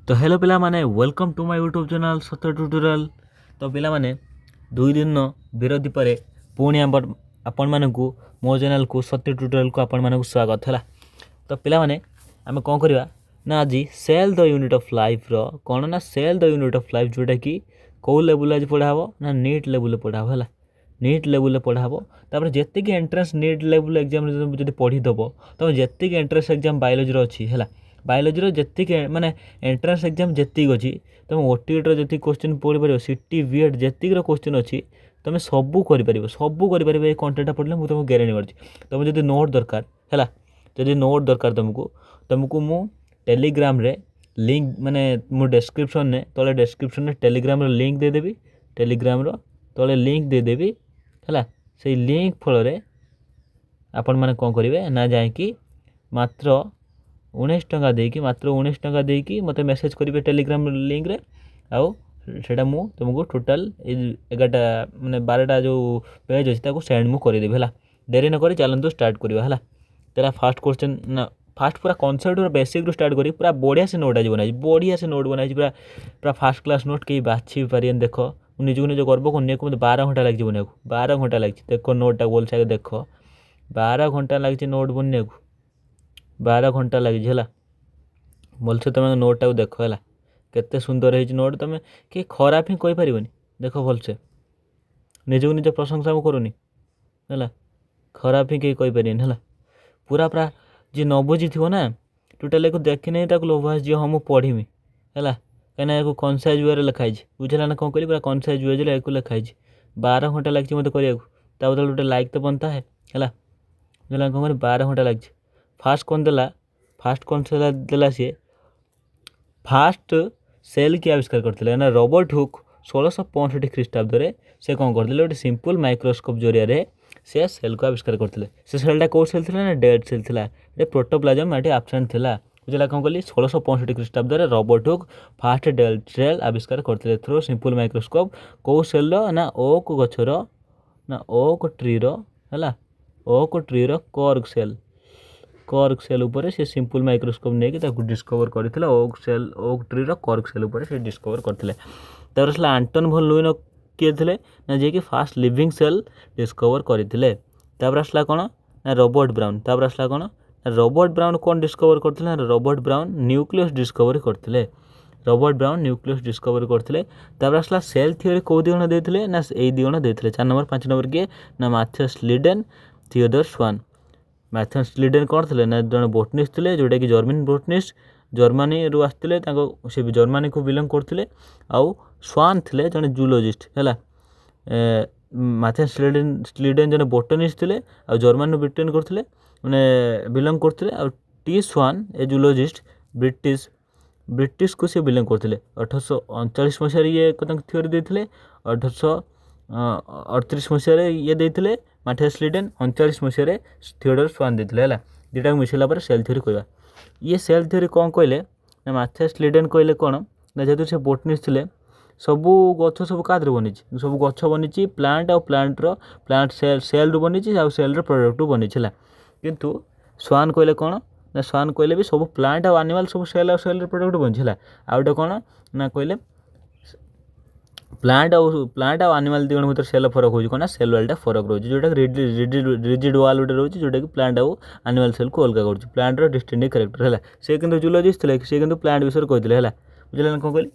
तो हेलो पिला माने welcome to my YouTube channel Satya tutorial. तो पिला माने 2 दिन विरोधी पर पुणी आपण मानकु मो चैनल को सत्य ट्यूटोरियल को आपण मानकु स्वागत है। तो पिला माने आमे कोन करबा ना आज cell the unit of life रो कोन ना cell the unit of life जोटा कि को लेवल आज पढ़ाबो ना नीट लेवल पढ़ाबो है। नीट लेवल पढ़ाबो तापर जेते कि एंट्रेंस नीट लेवल एग्जाम जदि पढ़ी दबो तो जेते कि एंट्रेंस एग्जाम बायोलॉजी रो अछि है। बायोलॉजी जी माने एंट्रेंस एग्जाम जी अच्छी तुम ओटीईटी जी क्वेश्चन पढ़ी पार सीटी बीएड जी क्वेश्चन अच्छी तुम सबू कर कंटेंट पढ़ले मुझे तुमको गारंटी कर तुम जब नोट दरकार है जब नोट दरकार तुमको मु टेलीग्राम रे लिंक माने मो डिस्क्रिप्शन ने तले डिस्क्रिप्शन में टेलीग्राम रो लिंक दे देबी टेलीग्राम रो तले लिंक दे देबी है से लिंक फल आपण मैंने कौन करेंगे ना जाकि मात्र 19 टंका देकी मात्र 19 टंका देकी मत मेसेज करेंगे टेलीग्राम लिंक रे आउ सेटा मु तुमको टोटाल 11टा माने 12टा जो पेज अच्छी ताको सेंड मु करदेवी है। देरी न करी चलतु स्टार्ट करवा है। तेरा फास्ट क्वेश्चन ना फास्ट पूरा कॉन्सेप्ट और बेसिक रू स्टार्ट करी पूरा बढ़िया से नोट आज बनाई बढ़िया से नोट बनाई पूरा पूरा फास्ट क्लास नोट कहीं बाछी पारे देख निज को निज गर्व करने को 12 घंटा लगे बनने को 12 घंटा लगे देख नोटा बोल से देख 12 घंटा लगे नोट बनने को 12 घंटा लगे है भलसे तुम नोटा देख है केते सुंदर है नोट तुम कि खराब ही कही पारनि देख भलसे निजक निज प्रशंसा करूनी है खराब ही कहीं कही पारनि है पूरा पूरा जी न बुझी थो ना टोटाल को देखी नहीं लोभास जी हाँ मुझे पढ़ी है कहीं कनसाइज वे लिखाई बुझला ना कौन करी पूरा कनसाइज वे लिखाई 12 घंटा लगे मत करता बदल गोटे लाइक तो बनता है बुझला कौन कर 12 घंटा लगे फास्ट कौन देला फास्ट कौन से देला सी फास्ट सेल की आविष्कार करते ना रॉबर्ट हुक 1665 ख्रीष्टाब्द से कौन करते गोटे सिंपल माइक्रोस्कोप जरिया से सेल को आविष्कार करते से सेलटा कौ सेल ना डेड सेल था प्रोटोप्लाज्म ये आब्सेंट था बुझला कौन कहली 1665 ख्रीष्टाब्द Robert Hooke first dead cell आविष्कार करते थ्रू सिंपल माइक्रोस्कोप कौ सेल ना ओक गछर ना ओक ट्री है ओक ट्री कर्क सेल उपर से सिंपल माइक्रोस्कोप नहीं डिस्कवर करते ओक ट्री कर्क सेल उपर से डिस्कवर करते तापर आंटन भन लुइन किए थे ना जे कि फास्ट लिविंग सेल डिस्कवर करते आसला कौन ना रॉबर्ट ब्राउन तापर आसला कौन रॉबर्ट ब्राउन कौन डिस्कवर करते ना रॉबर्ट ब्राउन न्यूक्लियस डिस्कवर करते रॉबर्ट ब्राउन न्यूक्लियस डिस्कवर करते आसला सेल थ्योरी कौ दी जन देते ना यही दी जन देते 4 नंबर 5 नंबर किए ना मैथ्यूस लिडेन थियोडोर स्वान मैथ्यूस लिडेन कौन थे ना जन बोटनिस्ट थे जोटा कि जर्मन बोटनिस्ट जर्मनी रू आसते से जर्मनी को बिलंग करते आउ स्वान थे जन जूलोजिस्ट है मैथ्यूस लिडेन जन बोटनिस्ट थे आ जर्मन रू ब्रिटेन करते मैंने बिलंग करते आ टी स्वान ए जूलोजिस्ट ब्रिटिश को सी बिलंग करते 1839 मसीह ये थ्योरी देते 1838 मसीह ये देते मैथ्यूस लिडेन 39 मसीह थियोडोर स्वान देते है दुटा मिसला पर सेल थ्योरी कहवा ये सेल थ्योरी कौन कहले ना मैथ्यूस लिडेन कहले कौन ना जेहतु से बोटनिस्ट थे सबू गछ सब क्या बनी सब गछ बनी प्लांट आ प्लांट सेल रू बनी आ सेल प्रोडक्ट बनी किंतु स्वान कहले कौन ना स्वान कहले भी सब प्लांट आ एनिमल सब सेल प्रोडक्ट बनी है आ गए कौन ना कहले प्लांट आ एनिमल दिगण भर सेल फरक हो कौन सेल वालटा फरक रोचे जोटा रिजिड वाल गोटे रोचे जोटा कि प्लांट आउ एनिमल सेल को अलग कर प्लांट डिस्टिंक्ट कैरेक्टर है से किंतु जूलॉजिस्ट थे से किंतु प्लांट विषय कहते है बुझे कौन कहली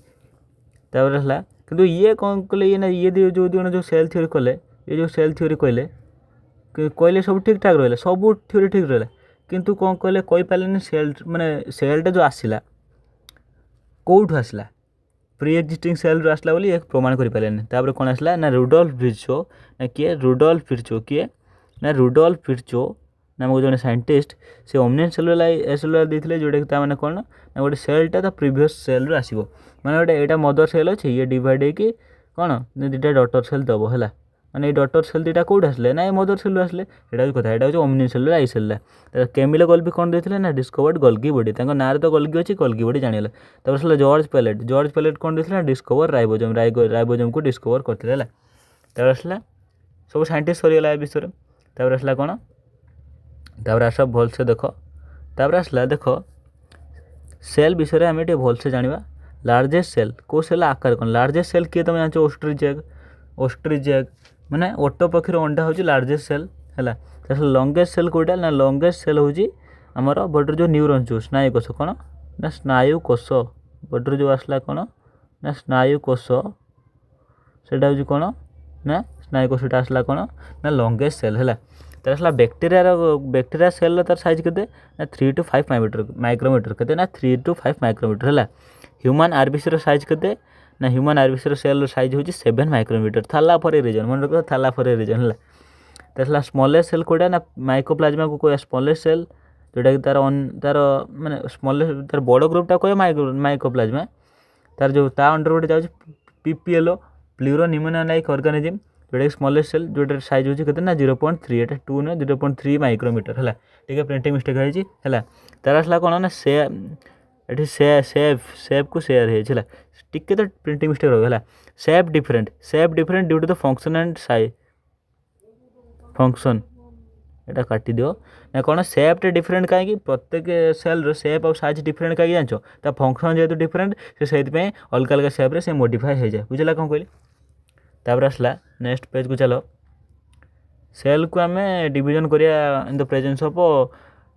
तापर है कि ये कौन कले ये ना ये जो दिगण जो सेल थ्योरी कले ये जो सेल थ्योरी कहले सब ठीक ठाक रहा सब थ्योरी ठीक रहा किंतु कौन कहले कही पारे सेल माने सेलटा जो आसला कौटू आसला प्री एक्जिस्टिंग सेल रू आसला बोली एक प्रमाण कर पारे कौन आसला ना रुडोल्फ विर्चो ना किए रुडोल्फ विर्चो किए ना रुडोल्फ विर्चो नामक जन साइंटिस्ट से ओमनियन सेलुलर देते जोटा कि मैंने कौन ना गोटे सेलटा प्रीवियस सेल रू आसो माने गोटे यहाँ मदर सेल अच्छे ये डिवाइड होगी कौन दुटा डटर सेल दब है माने ये डटर सेल दुटा कौट आसले ना ये मदर सेल आसले यहाँ कथा यहाँ हूँ ओमनियन सेलुलर आई सेल केमिल गल्गी कौन देते ना डिस्कवर्ड गल्गी बॉडी ना तो गल्गी अच्छी गल्गी बॉडी जानिगला तापर जॉर्ज पैलेट कौन देते ना डिस्कवर राइबोजोम को डिस्कवर करते आसला सब साइंटिस्ट सरीगला विषय तापर आसला कौन तापर आस भलसे देख तापर आसला देख सेल विषय आम भलसे जाना लार्जेस्ट सेल को सेल आकार कौन लार्जेस्ट सेल किए तुम जान ओस्ट्रिच एग माने ओटो पक्षी अंडा हूँ लार्जेस्ट सेल है लंगेस्ट सेल कौटा ना लंगेस्ट सेल हूँ आमर बॉडी जो न्यूरॉन जो स्नायुकोश कौन ना स्नायुकोश बॉडी जो आसला कौन ना स्नायुकोश सेटा हूँ कौन ना स्नायुकोशटा आसला कौन ना लंगेस्ट सेल है तार आसला बैक्टेरिया सेल तार साइज केते ना 3 to 5 माइक्रोमीटर केते ना 3 to 5 माइक्रोमीटर है ह्यूमन आरबीसी साइज केते ना ह्यूमन आरबीसी सेल साइज हूँ 7 माइक्रोमीटर थाला फॉर ए रीजन मन रख थाला फॉर ए रीजन है तार स्मॉलेस्ट सेल कोटा ना माइकोप्लाज्मा को कोई स्मॉलेस्ट सेल जोटा कि तार माने स्मॉलेस्ट तार बड़ ग्रुपटा कोई माइकोप्लाज्मा तार जो ता अंडर गोटे जाऊँ PPLO pleuro pneumonia like organism जोटा कि स्मॉलेस्ट सेल जोटा साइज हूँ केते ना 0.3 एटा 2 ना 0.3 माइक्रोमीटर है ठीक है प्रिंटिंग मिस्टेक है तार आसला कौन ना से ये सेप को सेयार है टिके तो प्रिंटिंग मिस्टेक रहा shape different due to the function and size function एटा काटी दियो ना कौन सेप्ट डिफरेंट कहीं प्रत्येक सेल सेप और साइज डिफरेंट कहीं जानच ता फंक्शन जेहतु डिफरेंट से अलग अलग सेप्रे से मॉडिफाई हो जाए बुझला कौन कहली तापर आसला नेक्स्ट पेज को चलो सेल को आम डिविजन करिया in the presence of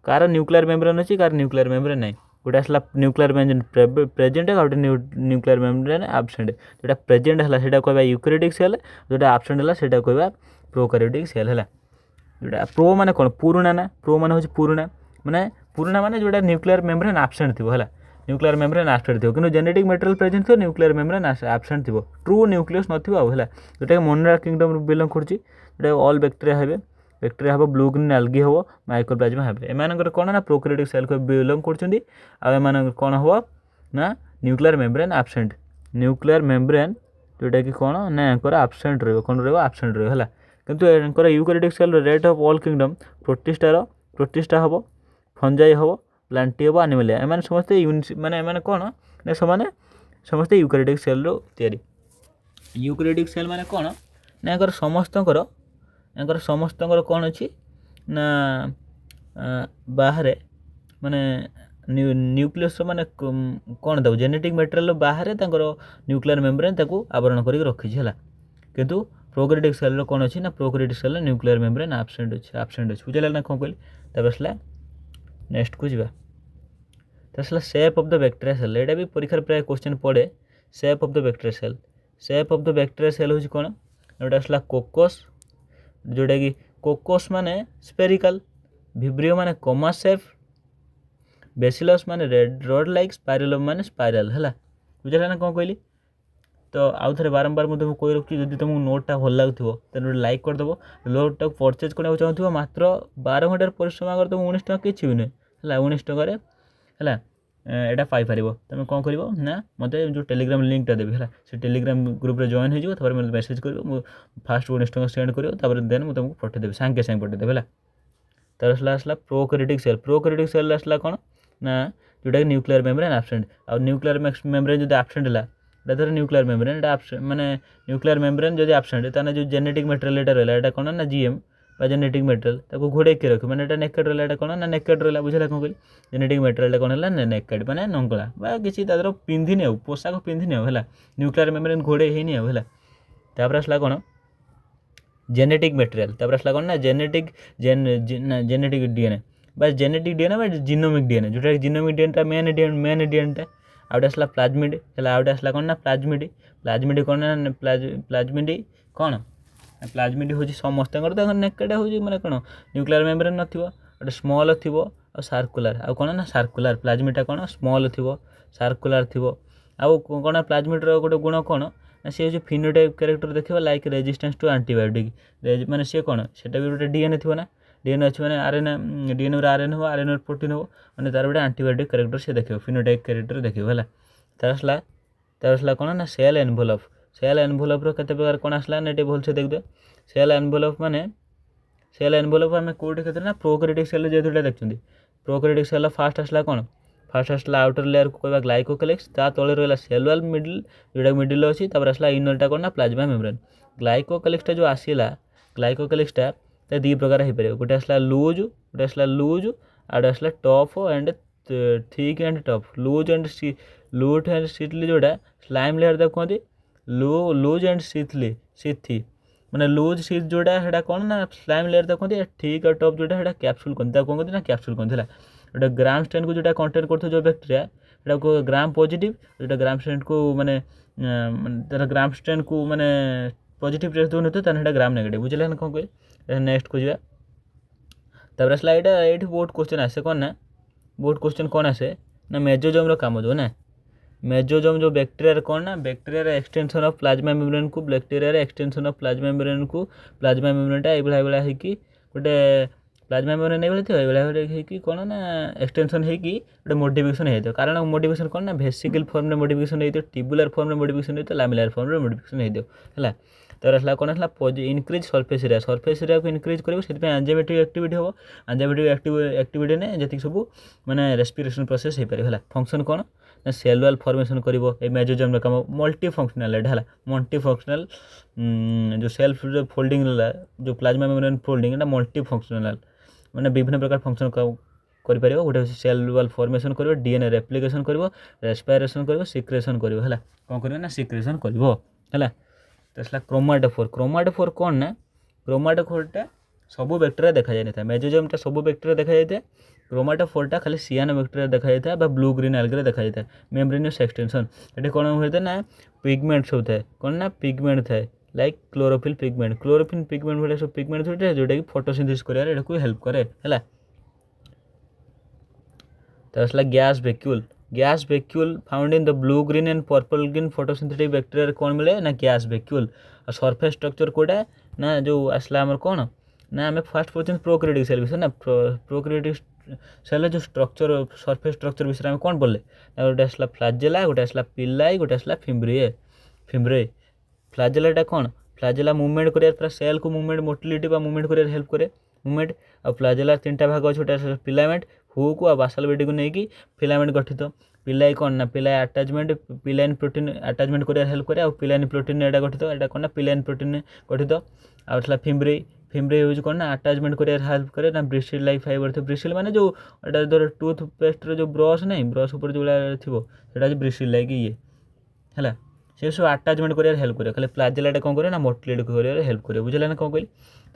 car nuclear membrane अच्छी कार न्यूक्लियर मेम्ब्रेन नहीं गोटे आसला न्यूक्लियर मेम्ब्रेन प्रेजेंट है गोटे न्यूक्लियर मेम्ब्रेन एब्सेंट जोटा प्रेजेंट है कहवा यूकैरियोटिक सेल जोटा एब्सेंट है कहवा प्रोकैरियोटिक सेल है जोटा प्रो माने कौन पुराना ना प्रो माने हूँ पुराना माने जोटा न्यूक्लियर मेम्ब्रेन एब्सेंट थी है न्यूक्लियर मेम्ब्रेन एब्सेंट थी कि जेनेटिक मटेरियल प्रेजेंट थी न्यूक्लियर मेम्ब्रेन एब्सेंट थी ट्रू न्यूक्लियस नथिबो है जोटा कि मोनोरेरा किंगडम बिलोंग करछि जोटा ऑल बैक्टेरिया हे ब्लू ग्रीन एल्गी हे माइकोप्लाज्मा हे एमानकर कौन ना प्रोकैरियोटिक सेल को बिलोंग करछन्ती आ एमान कौन हो ना nuclear membrane absent nuclear membrane जोटा कि कौन ना एब्सेंट रहिबो कौन रहिबो एब्सेंट रहिबो है किंतु एनकर eukaryotic cell rate of all kingdom protista हम फंजाई हम प्लांटी हम एनिमलिया एम समस्ते माने एम कौन ना समाने समस्ते यूकैरियोटिक सेल रो तैयारी यूकैरियोटिक सेल माने कौन ना एकर समस्तकर कौन अच्छी ना बाहर माने न्यूक्लियस माने कौन था जेनेटिक मटेरियल बाहर न्यूक्लियर मेम्ब्रेन आवरण करके रखी है किंतु प्रोकैरियोटिक सेल कौन अच्छी ना prokaryotic cell nuclear membrane absent अच्छी बुझे ना कौन कहली तब आसला नेक्स्ट को जावा तो आसला shape of the bacteria cell एटा भी परीक्षा प्राय क्वेश्चन पड़े shape of the bacteria cell हूँ कौन गोटे आसला कोकोस जोटा कि कोकोस माने स्पेरिकल विब्रियो माने कोमा शेप बेसिलस माने रेड रड लाइक स्पाइरल माने स्पाइराल है बुझे ना कौन कहली तो आउ थे बारंबार मुझे तुमको कही रखी जब तुमको नोटा भल लगुव तो लाइक करदेव नोटा परचेज करने चाहूँ मात्र 12 घंटार परिश्रम अगर तुम 19 टका किसी भी नुहे है 19 टकर है यहाँ पाइपर तुम कौन कर ना मत जो टेलीग्राम लिंकटा देवी है से टेलीग्राम ग्रुप रे जॉइन हो मतलब मेसेज कर फास्ट 19 टका सेंड कर देन मुझे तुमको पठेदेवी सांगे सांगे पठेदेवी है तर आसला प्रोकैरियोटिक सेल आसला कौन ना जोटा कि न्यूक्लियर मेम्ब्रेन एब्सेंट आ न्यूक्लियर मेम्ब्रेन जो एब्सेंट है धर न्यूक्लियर मेम्ब्रेन माने न्यूक्लियर मेम्ब्रेन जो एब्सेंट ताने जो जेनेटिक मटेरियल रहा है कौन ना जीएम बा जेनेटिक मटेरियल ताको घोड़े के रख माने नेकेड रहा कौन ना नेकेड रहा बुझे कौन कहली जेनेटिक मटेरियल कौन है नेकेड माने नंगला बा किसी तादर पिंधि नहीं पोशाक पिंधि नहीं है न्यूक्लियर मेम्ब्रेन घोड़े ही नहीं है तापर आसला कौन जेनेटिक मटेरियल तापर आसला कौन ना जेनेटिक डीएनए बा जेनेटिक डीएनए बा जीनोमिक डीएनए जोटा जीनोमिक डीएनए मेन डीएनए आउटे आसला प्लाज्मिड है आउटे आसला कौन ना प्लाज्मिड कौन ना प्लाज्मिड कौन प्लाज्मिड हूँ समस्त नेकेड हूँ मैंने कौन न्यूक्लियर मेम्ब्रेन नथिबो गोटे स्मॉल थी और सार्कुलर आ कौन ना सार्कुलर प्लाज्मिडा कौन स्मॉल थी सार्कुलर थी आउ कौन प्लाज्मिडर गोटे गुण कौन ना सी हूँ फिनोटाइप कैरेक्टर देखिए लाइक रेजिस्टेंस टू एंटीबायोटिक माने सी कौन सेटा भी गोटे डीएनए थी ना डीएनए अच्छे मैंने आरएनए डीएनए आरएन हो आरएनए प्रोटीन हो मैंने तार गोटे एंटीबायोटिक कैरेक्टर से देखिए फिनोटाइप कैरेक्टर देखिए है तार आसला कौन ना सेल एनवलप केते प्रकार कौन आसला ना ये भल से देख दे सेल एनवलप आम कौटे क्षेत्र ना प्रोकैरियोटिक सेल जेहतुटा देखते प्रोकैरियोटिक सेल फास्ट आसला कौन फास्ट आसला आउटर लेयर को कहवा ग्लाइकोक्लेक्स ता तले रहा सेल वाल मिडिल जोटा मिडिल अच्छी आसला इनरटा कौन ना प्लाज्मा मेम्ब्रेन ग्लाइकोक्लेक्सटा जो आसला ग्लाइकोक्लेक्सटा तो दी प्रकार हो पारे गोटे आसला लूज आउट आसला tough and thick and tough loose and सीथली जोटा स्लाइम लेयर ताको कहते लूज एंड सीथी माने लूज सीथ जोटा सेटा कौन ना स्लाइम लेयर ताको कहते ठीक और टॉप जोटा सेटा कैप्सूल कहते कौन कहते ना कैप्सूल कहते है गोटे ग्राम स्ट्रेन को जोटा कंटेन करते जो बैक्टेरिया सेटा को ग्राम पॉजिटिव जोटा ग्राम स्ट्रेन को माने तार ग्राम स्ट्रेन को माने पॉजिटिव टेस्ट दून होते हैं ग्राम नेगेटिव बुझे ना कौन कह नेक्स्ट को जावा तापर आसला ये बहुत क्वेश्चन आसे कौन ना बहुत क्वेश्चन कौन आसे ना मेजोजोम काम जो ना मेजोजोम जो बैक्टेरिया कौन ना bacteria extension of plasma membrane को bacteria extension of plasma membrane को प्लाज्मा मेम्ब्रेनटा ये होगी गोटे प्लाज्मा मेम्ब्रेन ये कौन ना एक्सटेंशन होगी गोटे मोडिफिकेशन होता कारण मोडिफिकेशन कौन ना वेसिकल फॉर्म में मोडिफिकेशन होता ट्यूबुलर फॉर्म में मोडिफिकेशन होता लामिलार फॉर्म में मोडिफिकेशन होता है तर आसला कौन आसला इनक्रीज सरफेस एरिया को इनक्रीज कर एंजाइमेटिक एक्टिविटी हम एंजाइमेटिक एक्टिविटी ने जी सब माने रेस्पिरेशन प्रोसेस हो पारे है फंक्शन कौन ना सेल वाल फॉर्मेशन कर मेजोजोम काम मल्टी फंक्शनल है मल्टी फंक्शनल जो सेल्फ फोल्डिंग जो plasma membrane folding multi functional माने विभिन्न प्रकार फंक्शन कर गोटे सेल वाल फॉर्मेशन कर डीएनए रेप्लिकेशन कर रेस्पिरेशन कर सिक्रेशन कर कौन कर ना सिक्रेशन कर तो क्रोमाटोफोर कौन ना क्रोमाटोफोरटा सब बैक्टेरिया देखा जाए था मेजोजोमटा सब बैक्टेरिया देखा जाए क्रोमाटोफोरटा खाली सियानो बैक्टेरिया देखा जाए था ब्लू ग्रीन एल्गे देखा जाए था मेम्ब्रेनियस एक्सटेंशन ये कौन होता है ना पिगमेंट्स होता है कौन ना पिगमेंट था लाइक क्लोरोफिल पिगमेंट भाई सब पिगमेंट होता है जोटा कि फोटोसिंथेसिस कर हेल्प करे है तो आसला gas vacuole found in the blue green and purple green photosynthetic bacteria कौन मिले ना गैस वैक्यूल और सरफेस स्ट्रक्चर कोटा ना जो आसला आमर कौन ना आम फास्ट पढ़ते प्रोक्रिएटिव सेल विषय ना प्रोक्रिएटिव सेल जो स्ट्रक्चर सरफेस स्ट्रक्चर विषय में कौन पढ़ले गोटे आसला फ्लाजेला गोटे आसला पिलाई गोटे आसला फिम्ब्रे फ्लाजेलाटा कौन फ्लाजेला मुवमेंट कर सेल को मुवमेंट मोटिलिटी मुवमेंट कर हेल्प करे मुवमेंट और फ्लाजेला तीन टा भाग अच्छे फिलामेंट हुक और बासल बेडी को लेकिन फिलामेंट गठित पिलाई कौन ना पिलाई अटैचमेंट पिलाइन प्रोटीन अटैचमेंट कर हेल्प करे और पिलाइन प्रोटीन एटा गठित एटा कौन ना पिलाइन प्रोटीन गठित आसला फिम्ब्रे यूज कौन ना अटैचमेंट कर हेल्प करे ना ब्रिस्टिल लाइक फाइबर थे ब्रिस्टिल माने जो एटा धर टूथपेस्ट जो ब्रश नहीं ब्रश ऊपर जो थोड़ा ब्रिस्टिल लाइक ये है से सब अटैचमेंट कर हेल्प करे खाली प्लाजेलाटा कौन करे ना मोटिलिटी कर हेल्प करे बुझे ना कौन कहली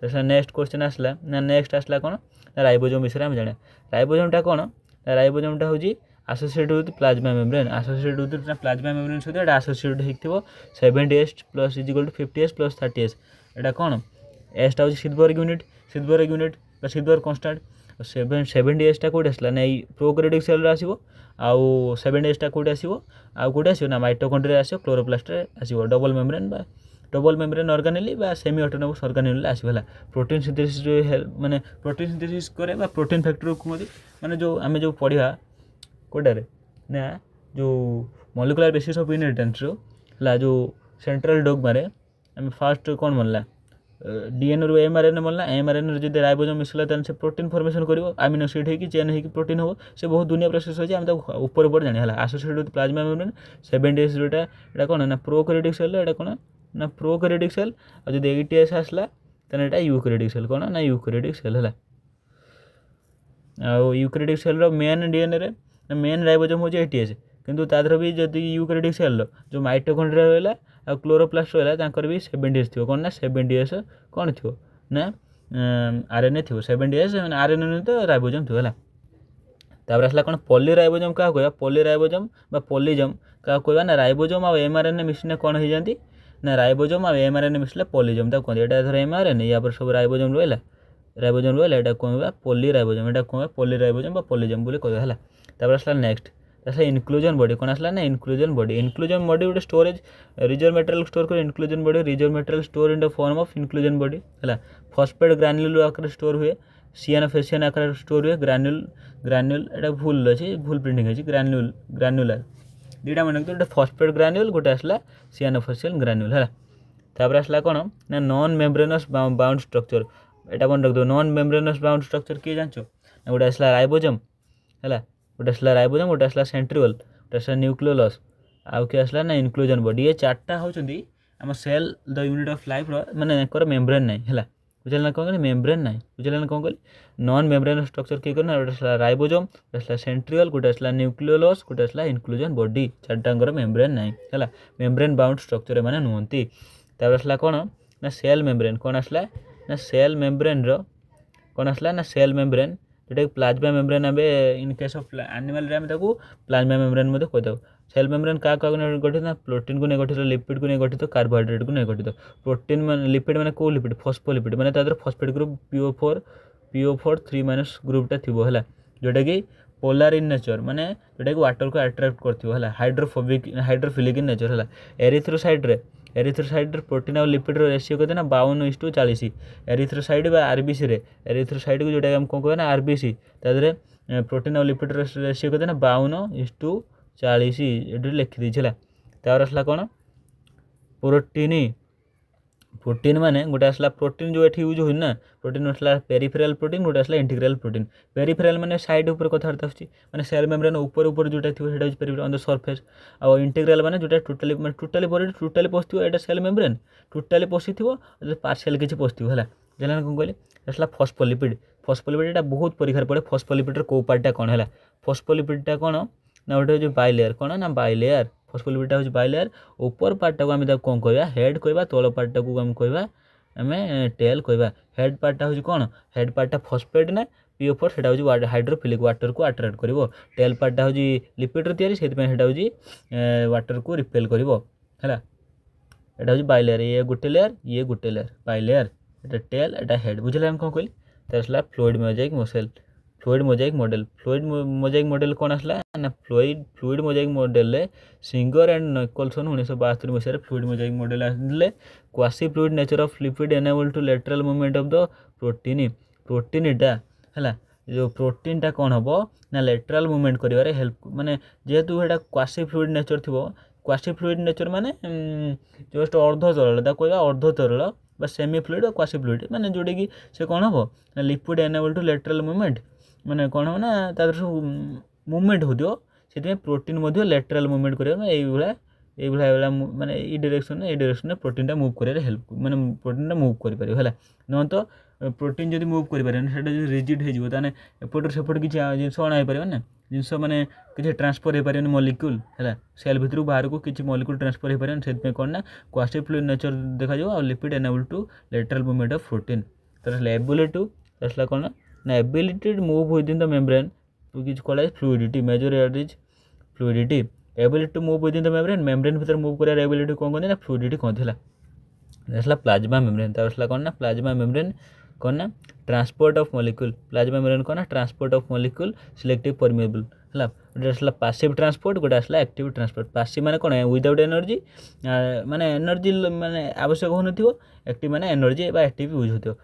तो नेक्स्ट क्वेश्चन आसला ना नेक्स्ट आसला कौन राइबोजोम विषय में जाना राइबोजोमटा कौन राइबोजोमटा हूँ associated with plasma membrane associated with plasma membrane सहित एटा आसोसिएटेड हो 70S plus is equal to 50S plus 30S एटा कौन एसटा हूँ सिल्वर यूनिट सिल्वर कन्स्टाट 70S कौट आसला ना प्रोक्रिएटिव सेल आसो आउ 70S कौट आसो आउ कौट आसो ना माइटोकॉन्ड्रिया आसो क्लोरोप्लास्ट आसो डबल मेम्ब्रेन ऑर्गेनेली बा सेमी ऑटोनोमस ऑर्गेनेली आसो है प्रोटीन सिंथेसिस माने प्रोटीन सिंथेसिस करे बा प्रोटीन फैक्टर को माने जो आम जो पढ़ा कोटारे ना जो मॉलिक्यूलर बेसिस ऑफ इनहेरिटेंस है जो सेंट्रल डोगमा रे आम फास्ट कौन बनला डीएनए रू एमआरएनए बनला एमआरएनए जो राइबोजोम मिसला से प्रोटीन फॉर्मेशन कर अमीनो एसिड होगी चेन होगी प्रोटीन हो से बहुत दुनिया प्रोसेस होती है ऊपर ऊपर जाने है associated with plasma membrane 70S जोटा एटा कौन ना प्रोक्रिएटिव सेल एटा कौन ना प्रोक्रिएटिव सेल और जो 80S आसला तेन एटा यूक्रिएटिव सेल कौन ना यूक्रिएटिव सेल है यूक्रिएटिव सेल मेन डीएनए रे मेन राइबोजोम हो 80S किंतु तादर भी जदि यूक्रिएटिव सेल जो माइटोकॉन्ड्रिया रहा आ क्लोरोप्लास्ट रहा भी 70S थी कौन ना 70S कौन थी ना आरएनए थी 70S आरएनए तो राइबोजोम थी है तापर आसला कौन पॉलीराइबोजोम क्या कहवा पॉलीराइबोजोम बा पॉलीजोम क्या कहवा ना राइबोजोम आ एमआरएनए मिसने कौन हो जाती ना राइबोजोम आ एमआरएनए मिसले पॉलीजोम तक कहते यहाँ धर एमआरएनए या पर सब राइबोजोम रहा यहाँ कौन पॉलीराइबोजोम यहाँ कौन पॉलीराइबोजोम बा पॉलीजोम बोली कहवा है तापर आसला नेक्स्ट आसला इनक्लूजन बॉडी कौन आसला ना इनक्लूजन बॉडी गोटे स्टोरेज रिजर्व मटेरियल स्टोर कर inclusion body reserve material store in the form of inclusion body है फॉस्फेट ग्रान्युल आकार स्टोर हुए सियानोफेसियन आकार स्टोर हुए ग्रान्युल एटा भूल अच्छे भूल प्रिंटिंग है ग्रान्युलर दुटा मन गोटे फॉस्फेट ग्रान्युल गोटे आसला सियानोफेसियल ग्रान्युल है तापर आसला कौन ना नॉन मेम्ब्रेनस बाउंड स्ट्रक्चर एटा मन रख दो नॉन मेम्ब्रेनस बाउंड स्ट्रक्चर किए जान गोटे आसला राइबोजोम है गोटे आसला राइबोजोम गोटे आसला सेंट्रियोल गोटे आसला न्यूक्लियोलस आउ किए आसला ना इनक्लूजन बॉडी ये चार्टा होचंदी आम cell the unit of life माने मेम्ब्रेन नहीं है बुझे ना कौन मेम्ब्रेन ना बुझे ना कौन कहली नॉन मेम्ब्रेन स्ट्रक्चर किए करना गोटे राइबोसोम गोटे सेंट्रियल गोटे न्यूक्लियोलस गोटे इंक्लूजन बॉडी चार्टांगर मेम्ब्रेन ना है मेम्ब्रेन बाउंड स्ट्रक्चर मैंने नुहति तापर कौन ना सेल मेम्ब्रेन कौन आसला ना सेल मेम्ब्रेन कौन आसला ना सेल मेम्ब्रेन जोटा कि प्लाज्मा मेम्ब्रेन आम इन केस ऑफ एनिमल आम प्लाज्मा मेम्ब्रेन कहीदे सेल मेम्ब्रेन क्या गठित ना प्रोटीन को नहीं गठित लिपिड को नहीं गठित कार्बोहाइड्रेट को नहीं गठित प्रोटीन मान लिपिड मैंने कौ लिपिड फॉस्फोलिपिड मैंने तादर फॉस्फेट ग्रुप PO4 3- ग्रुपटा थी है जोटा कि पोलार इन नेचर माने जोटा कि वाटर को अट्राक्ट कर हाइड्रोफिलिक इन नेचर है एरिथ्रोसाइड प्रोटीन और लिपिड रेसीो कहते हैं 52:40 एरिथ्रोसाइड आरबीसी एरिथ्रोसाइड को जोटा हम कौन कह ना आरबीसी तादे प्रोटीन और लिपिड रेसीो कहते हैं 52:40 ये लिखिदी है आसला कौन प्रोटीन माने गोटे आसला प्रोटीन जो ये यूज हुए प्रोटीन आसला पेरिफेराल प्रोटीन गोटे आसला इंटीग्रल प्रोटीन पेरिफेराल माने साइड ऊपर कथबार्ता माने सेल मेम्ब्रेन ऊपर जोटा थी पेरिफेराल ऑन द सरफेस आ इंटीग्रल माने जोटा टोटाली बॉडी टोटाली पशि एटा सेल मेम्ब्रेन टोटाली पशि पार्शियल किसी पशि है जाना कौन कहले आसला फॉस्फोलिपिड एटा बहुत परीक्षा पड़े फॉस्फोलिपिड को पार्टा कौन है फॉस्फोलिपिडटा कौन ना गोटे हूँ बाइलेयर कौन ना बाइलेयर फॉस्फोलिपिडटा हूँ बाइलेयर ऊपर पार्टा को आम कौन कह हेड कह तल पार्टा को आम कह आम टेल कह हेड पार्टा हूँ कौन हेड पार्टा फॉस्फेट ना PO4 सेटा हूँ हाइड्रोफिलिक वाटर को अट्राक्ट कर टेल पार्टा हूँ लिपिड तैयारी से हूँ वाटर को रिपेल कर है एटा हूँ बाइलेयर ये गोटे लेयर बाइलेयर एटा टेल एटा हेड बुझे कौन कहली तो फ्लूइड मोजाइक मॉडल कौन आसला ना fluid mosaic model Singer and Nicolson 1972 मसीह फ्लूइड मोजाइक मॉडल आसले quasi fluid nature of lipid enable to lateral movement of the protein एटा है जो प्रोटीन टा कौन हम ना लेटरल मूवमेंट कर हेल्प माने जेहेतु एटा क्वासी फ्लूइड नेचर थी क्वासी फ्लूइड नेचर माने जस्ट अर्ध तरल कह अर्ध तरल बा सेमी फ्लूइड और क्वासी फ्लूइड माने जोटा कि से कौन हम ना lipid enable to lateral movement माने कौन हम ना तादर सब मूवमेंट हो से प्रोटीन लेटरल मूवमेंट कर माने डायरेक्शन प्रोटीन मूव कर हेल्प माने प्रोटीन मूव कर न तो प्रोटीन जब मूव कर रिजिड हो एपट सेपट किसी जिन अणाई पारे ना जिनस मैंने किसी ट्रांसफर हो पारे मॉलिक्यूल है सेल भितर बाहर को किसी मॉलिक्यूल ट्रांसफर हो पारे से कौन ना क्वासी फ्लूइड नेचर देखा और lipid enable to lateral movement of protein तो एबिलिटी टू कौन ना ability to move within the membrane किसी call fluidity measure is fluidity ability to move within the membrane भीतर मूव कर एबिलिटी कौन कहते हैं फ्लूइडिटी कहते प्लाज्मा मेम्ब्रेन कौन ना प्लाज्मा मेम्ब्रेन कौन ना transport of molecule plasma membrane कौन ना transport of molecule selective permeable है गोटे पासिव ट्रांसपोर्ट गोटे आसला एक्टिव ट्रांसपोर्ट पासिव माने कौन विदाउट एनर्जी माने एनर्जी माने आवश्यक हो एक्टिव माने एनर्जी एक्टिव यूज होती है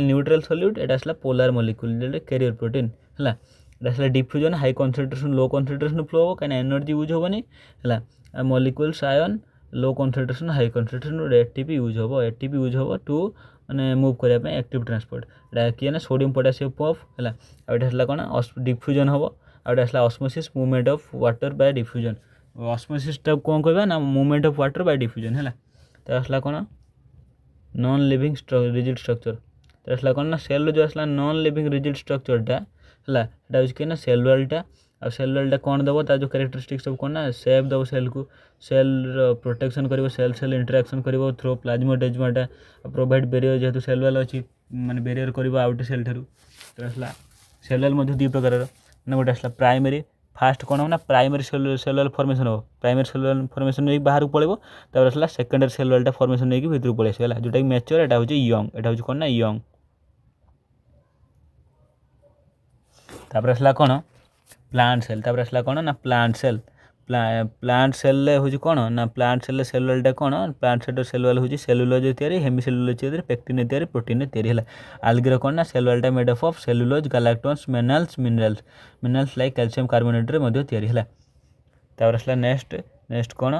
न्यूट्रल सॉल्यूट एटा आसला पोलार मॉलिक्यूल कैरियर प्रोटीन है आसला diffusion high concentration low concentration flow हम कहीं एनर्जी यूज होनी है molecules ion low concentration high concentration ATP use हम टू मैंने मूव करने एक्टिव ट्रांसपोर्ट एटा किए ना सोडियम पोटासियम पफ है कौन डिफ्यूजन हम आसला osmosis movement of water bye diffusion osmosis कौन कह ना movement of water bye diffusion है तो आसला कौन नॉन लिविंग रिजिड स्ट्रक्चर तो आसला कौन ना सेल जो आसला नॉन लिविंग रिजिड स्ट्रक्चरटा है कि सेलुलरटा आ सेलुलरटा कौन दब तार जो कैरेक्टरिस्टिक्स सब कौन ना सेप दब सेल को सेल प्रोटेक्शन कर सेल इंटरेक्शन कर थ्रो प्लाज्मोडेजमाटा प्रोवाइड बेरियर जेहेतु सेलुलर अच्छी माने बेरियर कर आउट सेल ठारू तो आसला सेलुलर दुई प्रकार ना गोटे आसला प्राइमरी फास्ट कौन हम ना प्राइमरी सेलुलर फॉर्मेशन हो प्राइमरी सेलुलर फॉर्मेशन नहीं बाहर को पड़े तापर आसला सेकेंडरी सेलुलरटा फॉर्मेशन नहीं भितर पड़े आसगला जोटा कि मैच्योर एटा हूँ यंग एटा हूँ कौन ना यंग तापर आसला कौन प्लांट सेल तापर आसला कौन ना प्लांट सेल हूँ कौन ना प्लांट सेल सेलुलरटा कौन प्लांट सेल सेलुलर हूँ सेलुलोज तैयारी हेमिसेलुलोज तैयारी पेक्टिन तैयारी प्रोटीन तैयारी है आल्गिर कौन ना सेलुलरटा made up of cellulose galactans minerals like calcium carbonate तैयारी है तापर आसला नेक्स्ट कौन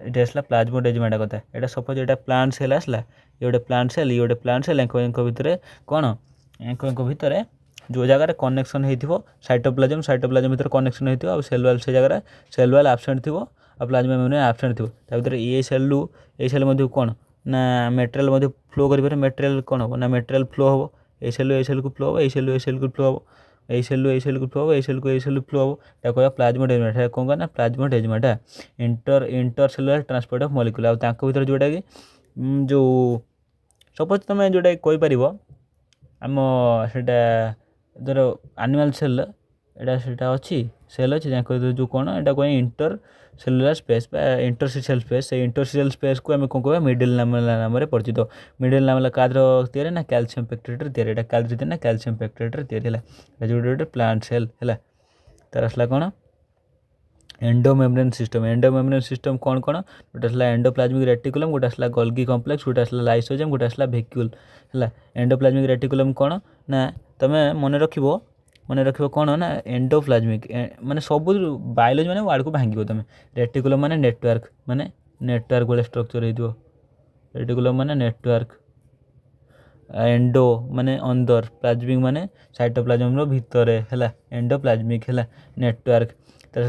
ये आसला प्लाज्मोडेजमाटा कथा यहाँ सपोज यहाँ प्लांट सेल आसला ये गोटे प्लांट सेल भितर कौन भितर जो जगह कनेक्शन हो साइटोप्लाज्म भीतर कनेक्शन हो सेलुअल से जगह सेलुअल आब्सेंट थी और प्लाज्मा मेम्ब्रेन आब्सेंट थी भर ये सेल कौन ना मटेरियल मध्य फ्लो करें मटेरियल कौन हम ना मटेरियल फ्लो हम ए सेल को फ्लो हम ए सेल को फ्लो हम এই সেলକୁ ফ্লো হব এই সেলକୁ ফ্লো হব এটা କହିବା ପ୍ଲାଜମୋଡେଜମା এটা କ'ଣ କହିବା ନା ପ୍ଲାଜମୋଡେଜମାଟା inter cellular transport of molecule ଆଉ ତାଙ୍କ ଭିତରେ ଯେଉଁଟାକି ଯେଉଁ ସପୋଜ ତୁମେ ଯେଉଁଟା କହିପାରିବ ଆମ ସେଇଟା ଧର ଆନିମାଲ ସେଲ୍ ଏଇଟା ସେଇଟା ଅଛି ସେଲ୍ ଅଛି ତାଙ୍କ ଯେଉଁ କ'ଣ ଏଇଟା କହିବା ଇଣ୍ଟର ସେଲୁଲାର ସ୍ପେସ୍ ବା ଇଣ୍ଟରସିସିଆଲ ସ୍ପେସ୍ ସେଇ ଇଣ୍ଟରସିସିଆଲ ସ୍ପେସ୍କୁ ଆମେ କ'ଣ କହିବା ମିଡିଲ୍ ନାମରେ ପରିଚିତ ମିଡିଲ୍ ନାମ କାହାର ତିଆରି ନା କ୍ୟାଲସିୟମ୍ ପେକ୍ଟ୍ରେଟ୍ରେ ତିଆରି ଏଇଟା କାଲସିୟମ୍ ନା କ୍ୟାଲସିୟମ୍ ପେକ୍ଟ୍ରେଟ୍ରେ ତିଆରି ହେଲା এটা ଗୋଟେ ପ୍ଲାଣ୍ଟ ସେଲ୍ ହେଲା ତାର ଆସିଲା କ'ଣ ଏଣ୍ଡୋମେମ୍ବ୍ରେନ୍ ସିଷ୍ଟମ୍ କ'ଣ ଗୋଟେ ଆସିଲା ଏଣ୍ଡୋପ୍ଲାଜମିକ୍ ରେଟିକୁଲମ୍ ଗୋଟେ ଆସିଲା ଗୋଲ୍ଗି କମ୍ପ୍ଲେକ୍ସ ଗୋଟେ ଆସିଲା ଲାଇସୋଜୋମ୍ ଗୋଟେ ଆସିଲା ଭେକ୍ୟୁଲ୍ ହେଲା ଏଣ୍ଡୋପ୍ଲାଜମିକ୍ ରେଟିକୁଲମ୍ କ'ଣ ନା ତୁମେ ମନେ ରଖିବ କ'ଣ ନା ଏଣ୍ଡୋପ୍ଲାଜମିକ୍ ମାନେ ସବୁ ବାୟୋଲୋଜି ମାନେ ୱାର୍ଡ଼କୁ ଭାଙ୍ଗିବ ତୁମେ ରେଟିକୁଲମ୍ ମାନେ ନେଟୱାର୍କ ଭଳିଆ ଷ୍ଟ୍ରକ୍ଚର୍ ହେଇଥିବ ରେଟିକୁଲମ୍ ମାନେ ନେଟୱାର୍କ एंडो माने अंदर प्लाज्मिक माने साइटोप्लाज्म भितरे है एंडोप्लाज्मिक है network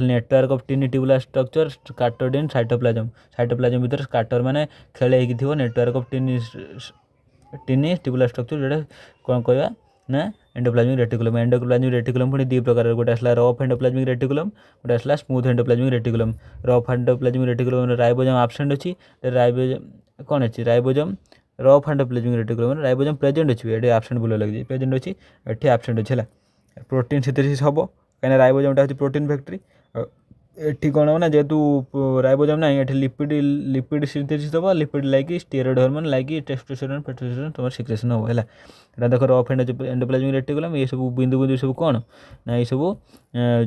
network of टिनी tubular structure scattered in cytoplasm भीतर स्कैटर माने खेले थी नेटवर्क ऑफ टिनी ट्यूबुलर स्ट्रक्चर जोटा कौन कहवा ना एंडोप्लाज्मिक रेटिकुलम पुणी दी प्रकार गोटे आसला रफ एंडोप्लाज्मिक रेटिकुलम गोटे आसला smooth endoplasmic reticulum rough endoplasmic reticulum ribosome absent अच्छी कौन अच्छी ribosome rough endoplasmic reticulum ribosome present अच्छी ये एब्सेंट बोल लगे प्रेजेंट अच्छी ये एब्सेंट अच्छे प्रोटीन सिंथेसिस हम कहीं राइबोसोमटा हूँ प्रोटीन फैक्ट्री ये कौन हम ना जेहेतु राइबोसोम ना ये लिपिड सिंथेसिस हम lipid like steroid hormone like testosterone progesterone तुम सिक्रेशन हम है देख रफ एंडोप्लाज्मिक रेटिकुलम ये सब बिंदु बिंदु सब कौन ना ये सब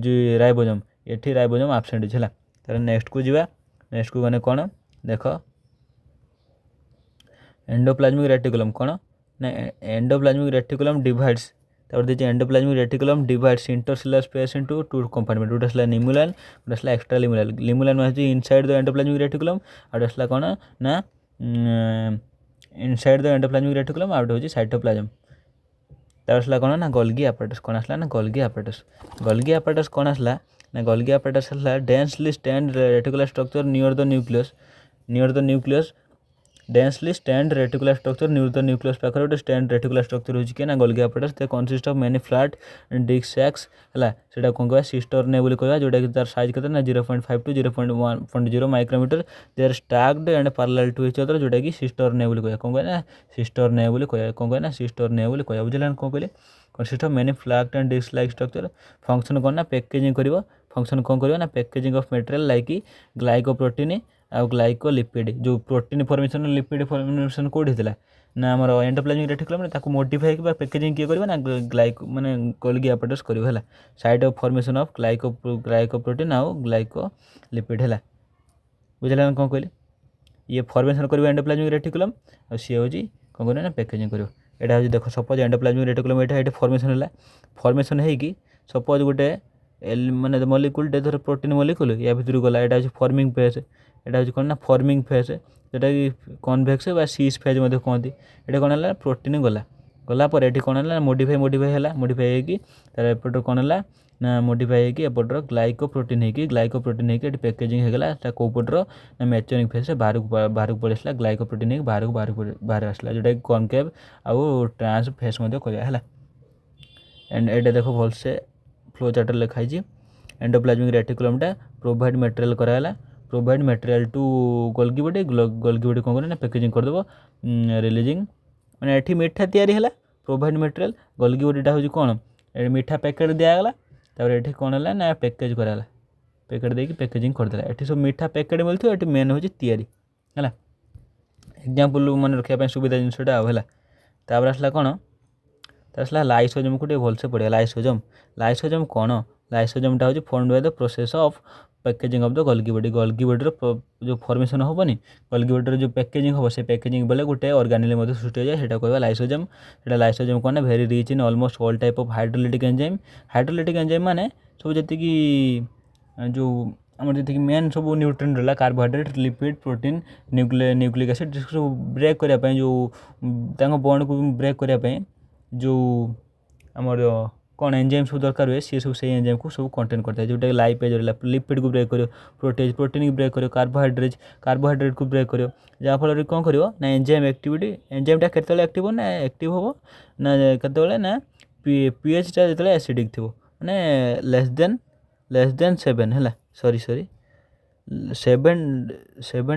जो राइबोसोम ये राइबोसोम एब्सेंट अच्छे तार नेक्स्ट को जीवा नेक्स्ट को मैंने कौन देख एंडोप्लाज्मिक रेटिकुलम कौन ना एंडोप्लाज्मिक रेटिकुलम डिवाइड्स तापर देखिए endoplasmic reticulum divides intercellular space into two compartment गोटे आसला निमुलान गोटे आसला एक्स्ट्रा लिमुलान माने inside the endoplasmic reticulum out आसला कौन ना inside the endoplasmic reticulum out होची साइटोप्लाज्म तापर आसला कौन ना गोल्गी apparatus कौन आसला ना गोल्गी apparatus कौन आसला ना गोल्गी apparatus आसला densely stand reticular structure near the nucleus densely stand reticular structure near the nucleus पाखर गोटे स्टैंड रेटिकुलर स्ट्रक्चर होची ना Golgi apparatus they consist of many flat disc sacs है सेटा कौन कहवा सिस्टर्ने बोली कहवा जोटा कि तार साइज केते ना 0.5 to 0.1.0 micrometre they are stacked and parallel to each other जोटा कि सिस्टर्ने बोली कहवा कौन कहवा ना सिस्टर्ने बोली कहवा कौन कहवा ना सिस्टर्ने बोली कहवा बुझला कौन कहले consist of many flat and disc like structure function कौन ना पैकेजिंग करिवो फंक्शन कौन करिवो ना packaging of material like glycoprotein आ ग्लाइकोलिपिड जो प्रोटीन फॉर्मेशन लिपिड फॉर्मेशन कोड होता ना आमर एंडोप्लाज्मिक रेटिकुलम ताको मॉडिफाई कि पैकेजिंग किए करबा ना ग्लाइको माने गोल्गी apparatus करबो है site of formation of glycoprotein आ ग्लाइकोलिपिड है बुझला कौन कहले ये फॉर्मेशन करबो एंडोप्लाज्मिक रेटिकुलम आ सी होची कौन करे ना पैकेजिंग करबो एटा होची देखो सपोज एंडोप्लाज्मिक रेटिकुलम एटा फॉर्मेशन है कि सपोज गोटे माने मॉलिक्यूल धर प्रोटीन मॉलिक्यूल या भीतर गला एटा होची फॉर्मिंग फेज एटा होची कोन ना फॉर्मिंग फेज जोटा कि कन्वेक्स बा सीज फेज कहते ये कौन है प्रोटीन गला पर ये कौन है मॉडिफाई है मॉडिफाई होगी तार एपटर कौन है ना मॉडिफाई होगी एपटर ग्लाइकोप्रोटीन होगी पैकेजिंग होगा कौपटर ना मैच्योरिंग फेज बाहर को पड़े आसला ग्लाइकोप्रोटीन होगी बाहर आसला जोटा कि कनकेव आउ ट्रांस फेज कहवा है एंड ये देखो भलसे फ्लो चार्टर लिखाई एंडोप्लाज्मिक रेटिकुलमटा प्रोवाइड मटेरियल कराला provide material to Golgi body कौन करे ना पैकेजिंग करदेव रिलीजिंग मैंने ये मीठा तैयारी है प्रोवाइड मटेरियल गोल्गी बॉडीटा हूँ कौन मीठा पैकेट दिगला तापर ये कौन है ना पैकेज कराला पैकेट देकी पैकेजिंग करदेला ये सब मीठा पैकेट मिलती है मेन हूँ तैयारी है एग्जांपल मन रखापी सुविधा जिनसटा है तापर आसला कौन आसला लाइसोजोम को भलसे पढ़िया लाइसोजोम कौन लाइसोजोमटा हूँ formed by the process of packaging of the Golgi body जो फॉर्मेशन हेनी गोल्गी बॉडी जो पैकेजिंग हम से पैकेजिंग बेले गोटे ऑर्गेनेल सृष्टि हो जाए कहवा लाइसोजोम कौन very rich in almost all type of hydrolytic enzyme माने सब जी जो आम जी मेन सब न्यूट्रिएंट रहा carbohydrate lipid protein nucleic acid सब ब्रेक करने जो बॉन्ड को ब्रेक करने जो आमर कौन एंजाइम सब दरकार हुए सी सब से एंजाइम को सब कंटेन करता है जोटा लाइपेज लिपिड को ब्रेक करो प्रोटीन को ब्रेक करो कार्बोहाइड्रेट को ब्रेक करो जहाँफल कौन कर ना एंजाइम एक्टिविटी एंजाइमटा केतबेले एक्टिव हो ना एक्टिव हम ना केतबेले ना पीएचटा जो एसिडिक थी माने लेस देन 7 है सॉरी 7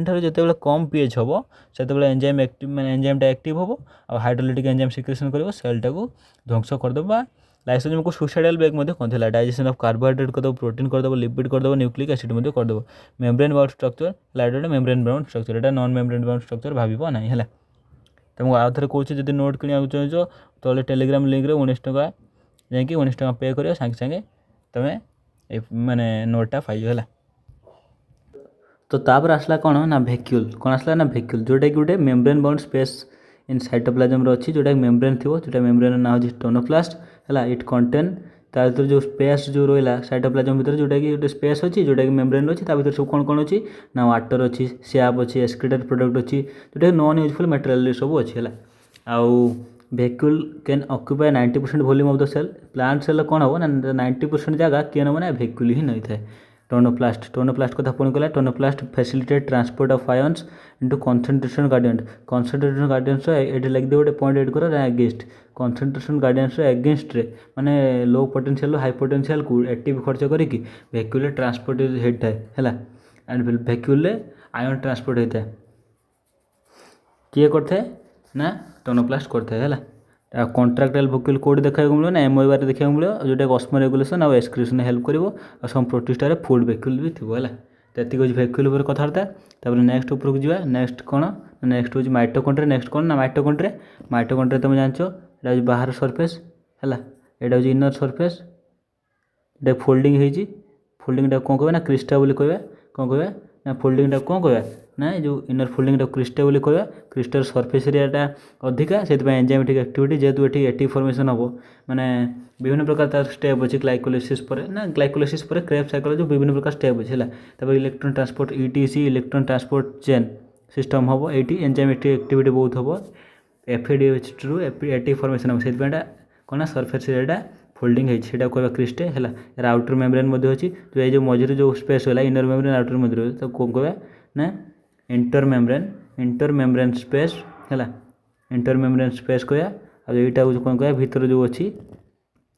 ठार जो कम पीएच हम से एंजाइम एक्टिव माने एंजाइमटा एक्टिव हम आ हाइड्रोलिटिक एंजाइम सिक्रेशन कर सेलटा को ध्वंस करदेव लाइसोजाइम को सुसाइडल ब्रेक कहला डाइजेशन ऑफ कार्बोहाइड्रेट करदेव प्रोटीन करदेव लिपिड करदेव न्यूक्लिक एसिड करदेव membrane bound structure light membrane bound structure एटा नॉन मेम्ब्रेन बाउंड स्ट्रक्चर भाव ना है तुमको आउ थे कौन जब नोट किणा चाहो तो टेलीग्राम लिंक रे 19 टका जाकि 19 टका पे कर सागे सागे तुम्हें माने नोटा पाइज है तो तापर आसला कौन ना वैक्यूल कौन आसला ना वैक्यूल जोटा कि गोटे membrane bound space in cytoplasm अच्छी जोटा मेम्ब्रेन थी जोटा मेम्ब्रेन ना हो टोनोप्लास्ट है इट कंटेन ता भर जो स्पेस जो रहा साइटोप्लाज्म भर जोटा कि गोटे स्पेस अच्छी जोटा कि मेम्ब्रेन अच्छी ता भर सब कौन कौन अच्छी ना वाटर अच्छी सैप अच्छी एक्सक्रीटेड प्रोडक्ट अच्छी जोटा कि नॉन यूजफुल मटेरियल सब अच्छी है आउ vacuole can occupy 90% volume of the cell plant cell कौन हम ना 90% जगह किए ना वैक्यूल ही नहीं था टोनोप्लास्ट कथा पुणी कहला tonoplast facilitate transport of ions into concentration guardians ये लिख दे गोटे पॉइंट एड कर एगेंस्ट कंसंट्रेशन गार्डियंस एगेंस्ट रे माने लो पोटेंशियल हाई पोटेंशियल को एक्टिव खर्च करके वैक्यूल ट्रांसपोर्ट होता है एंड वैक्यूल आयन ट्रांसपोर्ट होता है किए करता है ना टोनोप्लास्ट करता है कॉन्ट्राक्टाइल वैक्यूल कोड देखा मिले ना एमओआर देखा मिले जोटा ऑस्मो रेगुलेशन और एक्सक्रीशन हेल्प कर सम प्रोटिस्टा फुड वैक्यूल भी थी है तो ये वैक्यूल उपर कथबार्ता नेक्स्ट उपरक जा नेक्स्ट कौन नेक्स्ट हूँ माइटोकॉन्ड्रिया नेक्स्ट कौन ना माइटोकॉन्ड्रिया तुम जान ये बाहर सरफेस है यहाँ हूँ इनर सरफेस ये फोल्डिंग होती फोल्डिंग कौन कह ना क्रिस्टा बोली कह कौन कह ना फोल्डिंग कौन कह ना जो इनर फोल्डिंग क्रिस्टा बोली कह क्रिस्टार सरफेस एरिया अधिका से एंजाइमेटिक एक्टिविटी जेहेतु ये एटी फॉर्मेशन हम माने विभिन्न प्रकार तार स्टेप अच्छे ग्लाइकोलाइसिस पर ना ग्लाइकोलाइसिस पर क्रेब साइकिल जो विभिन्न प्रकार स्टेप अच्छे है electron transport etc electron transport chain system हम ये एंजाइमेटिक एक्टिविटी बहुत हम एफएडीएच रु एटी फॉर्मेशन हम से कौन सरफेस एरिया फोल्डिंग है कह क्रिस्टे है यार आउटर मेम्ब्रेन अच्छी जो ये मझे जो स्पेस है इनर मेम्ब्रेन आउटर मध्य तो कौन कह ना इंटर मेम्ब्रेन स्पेस है इंटर मेम्ब्रेन स्पेस कह यहाँ कौन कह भीतर जो अच्छी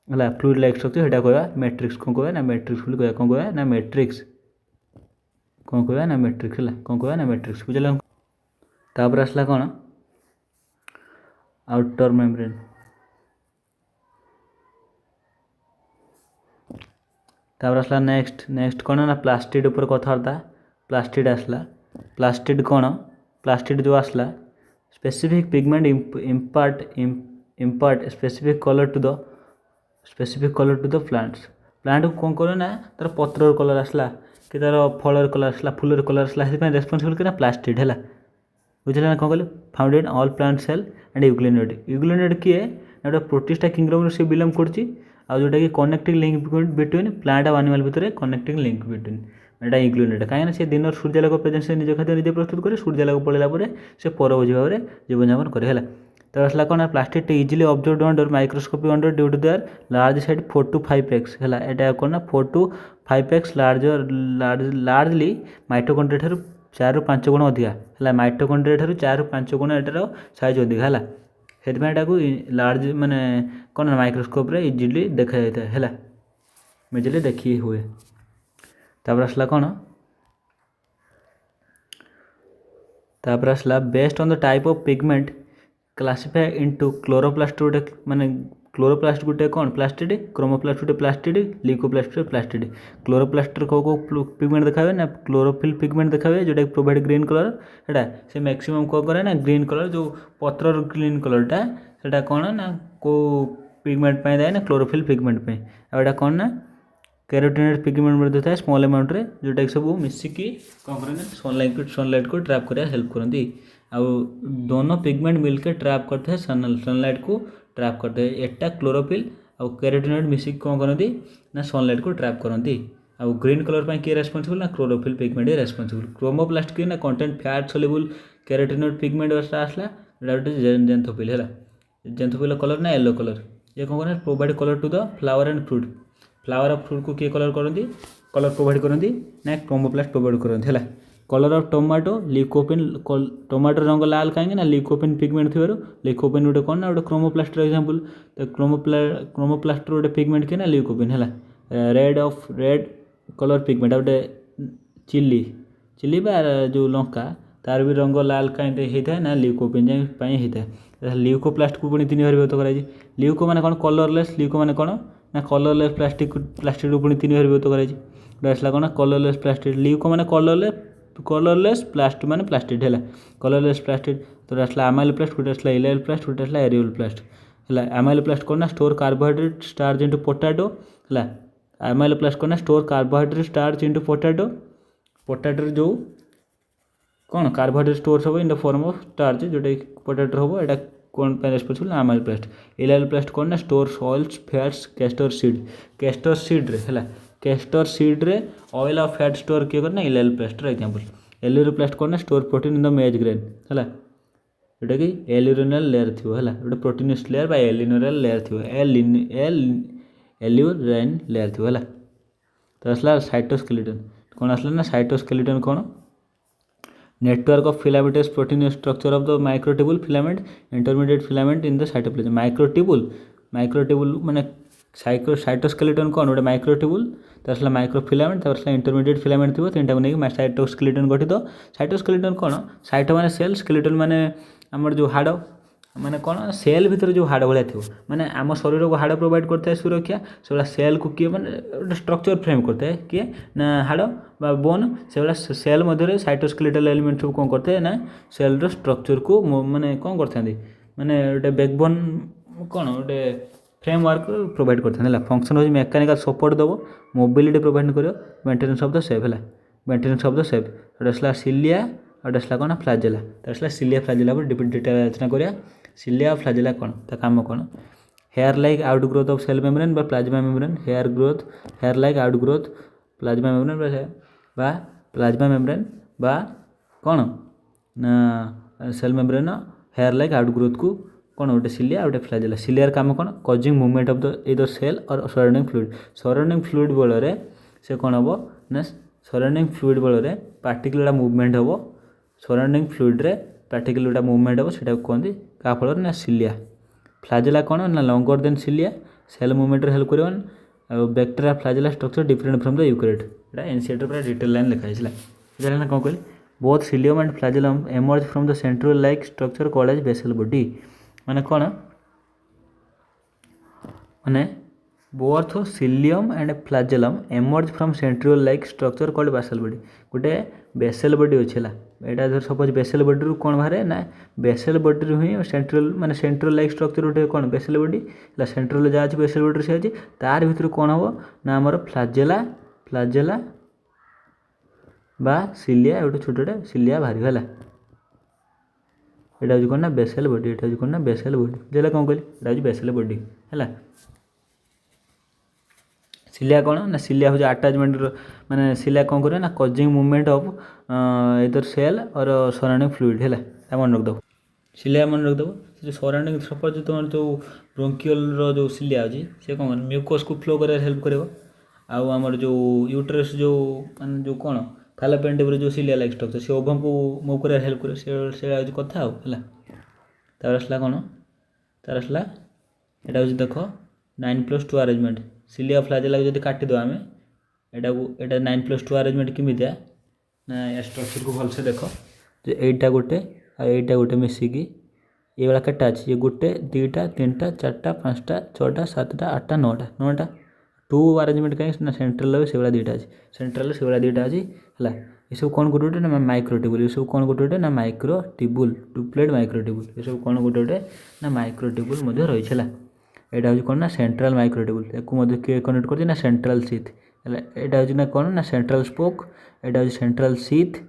है फ्लूइड लाइक स्ट्रक्चर यहाँ कह मैट्रिक्स कौन कह ना मैट्रिक्स कह कौन कह ना मैट्रिक्स कौन कह ना मैट्रिक्स है कौन कह ना मैट्रिक्स बुझल तापर आसला कौन आउटर मेम्ब्रेन तापर आसला नेक्स्ट कौन ना प्लास्टिड ऊपर कथबार्ता प्लास्टिड आसला प्लास्टिड कौन प्लास्टिड जो आसला specific pigment impart specific colour to the plants plant को कौन कर ना तार पत्र कलर आसला कि तार फलर कलर आसला फूलर कलर आसला से रेस्पॉन्सिबल कि प्लास्टिड है बुझे ना कौन कहले found in all plant cell and euglenoid किए ना गोटे प्रोटिस्टा किंगडम से बिलंग करछि आ जोटा कि कनेक्टिंग लिंक बिटवीन प्लांट और एनिमल भितर कनेक्टिंग लिंक बिटवीन एटा यूग्लिनोइड कहीं से दिन सूर्यालोक प्रेजेंस निज खाद्य निजे प्रस्तुत करे सूर्यालोक पड़ेगा से परभोजी भाव में जीवनयापन करे है तो आसला कौन plastic easily observe under microscopy under due to their large side 4 to 5x है यहाँ कौन ना 4 to 5x लार्जली माइटोकॉन्ड्रिया ठार 4 ରୁ 5 गुण अधिका है माइटोकॉन्ड्रिया ठार 4 ରୁ 5 गुण एटार साइज अधिका है से लार्ज माने कौन ना माइक्रोस्कोप रे इजिली देखा जाता है इजिली देखी हुए तापर आसला कौन तापर आसला based on the type of pigment classify into chloroplast गोटे माने क्लोरोप्लास्ट गोटे कौन प्लास्टिड क्रोमोप्लास्ट गोटे प्लास्टिड लिकोप्लास्ट प्लास्टिड क्लोरोप्लास्ट को पिगमेंट देखा ना क्लोरोफिल पिगमेंट देखा जोटा प्रोवाइड ग्रीन कलर है से मैक्सिमम कौन करे ना ग्रीन कलर जो पत्र ग्रीन कलरटा से कौन ना को पिगमेंट पाई दाए ना क्लोरोफिल पिगमेंट पे कौन ना कैरोटिनॉइड पिगमेंट था स्मॉल अमाउंट रे जोटा कि सब मिसिकी कौन करें सनलाइट को ट्रैप कर हेल्प करती आउ दोनों पिगमेंट मिलकर ट्रैप करते हैं सनलाइट को ट्रैप करते हैं एटा क्लोरोफिल और कैरोटिनॉइड मिसिक कौन करती ना सनलाइट को ट्रैप करती आउ ग्रीन कलर पर किए रेस्पॉन्सिबल ना क्लोरोफिल पिगमेंट ही रेस्पॉन्सिबल क्रोमोप्लास्ट की ना content fat soluble carotenoid pigment आसला जेंथोफिल है जेंथोफिल कलर ना येलो कलर ये कौन करें provide colour to the flower and fruit flower of fruit को किए कलर करती कलर प्रोवाइड करती ना क्रोमोप्लास्ट प्रोवाइड करती है कलर ऑफ टोमाटो लिकोपिन टोमाटो रंग लाल कहीं ना लिकोपिन पिगमेंट थी लिकोपिन गोटे कौन ना गोटे क्रोमोप्लास्टर एग्जांपल तो क्रोमोप्लास्टर गोटे पिगमेंट कि ना लिकोपिन है रेड कलर पिगमेंट गोटे चिली चिली बा जो लंका तार भी रंग लाल कहीं होता है ना लिकोपिन होता है लिकोप्लास्ट को पुणी 3 भाग विभक्त कराई लिको मैंने कौन कलरलेस लिको मैंने कौन ना कलरलेस प्लास्टिक को पुणी 3 भाग विभक्त कराई आसला कौन कलरलेस प्लास्टिक लिको मैंने कलरलेस प्लास्ट माने प्लास्टिड है कलरलेस प्लास्टिड तो आसला अमाइल प्लास्ट गोटे आसला इलाइल प्लास्ट गोटे आसला एरियल प्लास्ट है अमाइल प्लास्ट कौन store carbohydrate starch into potato है अमाइल प्लास्ट कौन store carbohydrate starch into potato जो कौन कार्बोहाइड्रेट स्टोर सब in the form of starch जोटा पोटाटो हम यहाँ कौन रेस्पॉन्सिबल अमाइल प्लास्ट इलाइल प्लास्ट कौन ना store salts fats castor seed है कैस्टर सीड रे ऑयल ऑफ फैट स्टोर किए करना इलाइल प्लास्ट एग्जांपल एल्यूरो प्लास्ट कौन ना स्टोर प्रोटीन इन द मेज ग्रेन है जोटा कि एल्यूरिनल लेयर थी है गोटे प्रोटीनस लेयर बा एलिनोरल लेयर थी एल्यूराइन लेयर थी है तो आसला साइटोस्केलेटन कौन आसला ना साइटोस्केलेटन कौन network of filamentous protein structure of the microtubule filament intermediate filament in the cytoplasm microtubule माने साइटोस्केलेटन कौन गोटे माइक्रोट्यूबुल तो माइक्रोफिलामेंट इंटरमीडिएट फिलामेंट थी 3 टाक नहीं साइटोस्केलेटन गठित साइटोस्केलेटन कौन साइटो माने सेल स्केलेटन माने आमर जो हाड़ माने कौन सेल भितर जो हाड़ भाया थी माने आम शरीर को हाड़ प्रोवाइड करता है सुरक्षा से सेल को किए माने गोटे स्ट्रक्चर फ्रेम करता है किए ना हाड़ बा बोन से सेल मध्य साइटोस्केलेटल एलिमेंट सब कौन करते हैं ना सेल स्ट्रक्चर को माने कौन करते माने गोटे बैकबोन कौन गोटे फ्रेमवर्क प्रोवाइड करते हैं फंक्शन हो मेकानिकल सपोर्ट दब मोबिलिटी प्रोवाइड कर मेंटेनेंस ऑफ द शेप है मेंटेनेंस ऑफ द शेप गोटे सिलिया और कौन फ्लाजेला तो सिलिया फ्लाजेला पर डिटेल आलोचना करिया सिलिया फ्लाजेला कौन ता काम कौन hair like out growth of cell membrane बा plasma membrane hair like out growth plasma membrane बा प्लाज्मा मेम्ब्रेन बा कौन ना cell membrane hair like out growth को कौन गोटे सिलिया गोटे फ्लाजेला सिलियार काम कौन कजिंग मूवमेंट ऑफ द इधर सेल और सराउंडिंग फ्लूइड बल से कौन हम ना सराउंडिंग फ्लूइड बल पार्टिकल मूवमेंट हम सराउंडिंग फ्लूइड रे पार्टिकल गोटा मूवमेंट हम से कहते क्या फल ना सिलिया फ्लाजेला कौन ना longer than cilia cell movement help कर bacteria flagella structure different from the eukaryote एटा एनसीईआरटी पूरा डिटेल लाइन लिखा है कौन कहली both cilium and flagellum emerge from the central like structure called as basal body माने कौन माने both cilium and flagellum emerge from centriole like structure called basal body गोटे बेसल बॉडी अच्छे यहाँ धर सपोज बेसल बॉडी रू कौन बाहर ना बेसल बॉडी रू ही सेंट्रल माने सेंट्रियोल लाइक स्ट्रक्चर गोटे कौन बेसल बॉडी सेंट्रल जहाँ अच्छे बेसल बॉडी से अच्छी तार भर कौन हम ना आमर फ्लाजेला बा सिलिया गोटे छोटे सिलिया बाहर है यहाँ कौन ना बेसल बॉडी यहाँ कौन ना बेसल बॉडी जेला कौन कहली यहाँ बेसल बॉडी है सिलिया कौन ना सिलिया हूँ आटाचमेंट माने सिलिया कौन कर ना कजिंग मूवमेंट ऑफ इधर सेल और सराउंडिंग फ्लूइड है मन रखिदेव सिलिया मन रखिदेव जो सराउंडिंग सपोज तुम जो ब्रोंकियल जो सिलिया अच्छी से कौन म्यूकस को फ्लो कर हेल्प कर आमर जो यूट्रस जो मान जो कौन फालोपियन ट्यूब जो सिलिया लाइक स्ट्रक्चर से ओभम को मूव कर हेल्प करे से कथा है तार आसला कौन तार आसला यहाँ हूँ देख 9+2 अरेंजमेंट सिलिया फ्लाजेला को जब काटिद आम यहाँ 9+2 अरेंजमेंट केमितिया ना या स्ट्रक्चर को भलसे देख जो एटा गोटे आईटा गोटे मिसिकी ये वाला केटा अच्छे ये गोटे 2टा 3टा 4टा 5टा 6टा 7टा 8टा 9टा 2 अरेंजमेंट कहीं ना सेंट्रल से 2टा अच्छे सेंट्रल से 2टा अच्छी है ये सब कौन गोटे ना माइक्रोट्यूबुल ये सब कौन गोटे ना माइक्रोट्यूबुल टूप्लेट माइक्रोट्यूबुल ये सब कौन गोटे ना माइक्रोट्यूबुल रही है यहाँ हूँ कौन ना सेंट्रल माइक्रोट्यूबुल या किए कनेक्ट कर ना सेंट्रल सीथ यहाँ हूँ ना कौन ना सेंट्रल स्पोक यहाँ हूँ सेंट्रल सीथ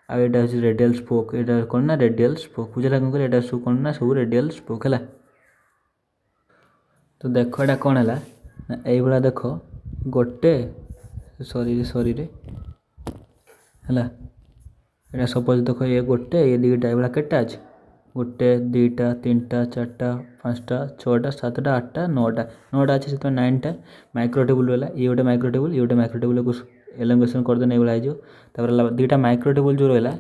आ यहाँ हूँ रेडियल स्पोक यहाँ कौन ना रेडियल स्पोक बुझला कौन कर सब कौन ना सब रेडियल स्पोक है तो देख यहाँ कौन है ना देख गोटे सॉरी रे है यहाँ सपोज देख ये गोटे ये 2टा ये केटा अच्छे गोटे दुईटा तीनटा चार्टा पाँचटा छटा सातटा आठटा नौटा अच्छे से 9टा माइक्रोटेबुल रहा ये गोटे माइक्रोटेबुल ये गोटे माइक्रोटेबुल को एलोंगेशन करदे भाई दुईटा माइक्रोटेबुल जो रहा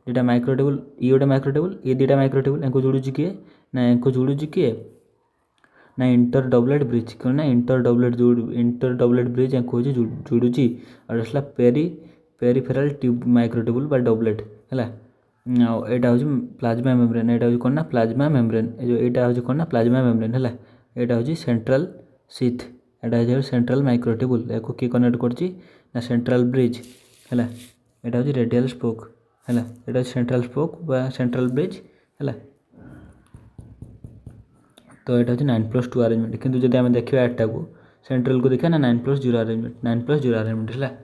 दुईटा माइक्रोटेबुल ये गोटे माइक्रोटेबुल ये दुईटा माइक्रोटेबुल इनको जोड़ुची किए ना इनको जोड़ुची किए ना इंटर डबलेट ब्रिज क्यों ना इंटर डबलेट ब्रिज इनको जोड़ुची और आसला पेरिफेराल ट्यूब माइक्रोटेबुल बा डबलेट है यहाँ हूँ प्लाज्मा मेम्ब्रेन यहाँ हूँ कौन ना प्लाज्मा मेम्ब्रेन यहाँ हूँ कौन ना प्लाज्मा मेम्ब्रेन है यहाँ हूँ सेंट्रल सीथ यहाँ सेंट्रल माइक्रोटेबुल या किए कनेक्ट कर सेंट्रल ब्रिज है यहाँ हूँ रेडियल स्पोक है यहाँ सेंट्रल स्पोक बा सेंट्रल ब्रिज है तो यहाँ हूँ 9+2 अरेंजमेंट किंतु जब आम देखा एटा को सेंट्रल को देखा ना 9+0 अरेंजमेंट 9+0 अरेंजमेंट है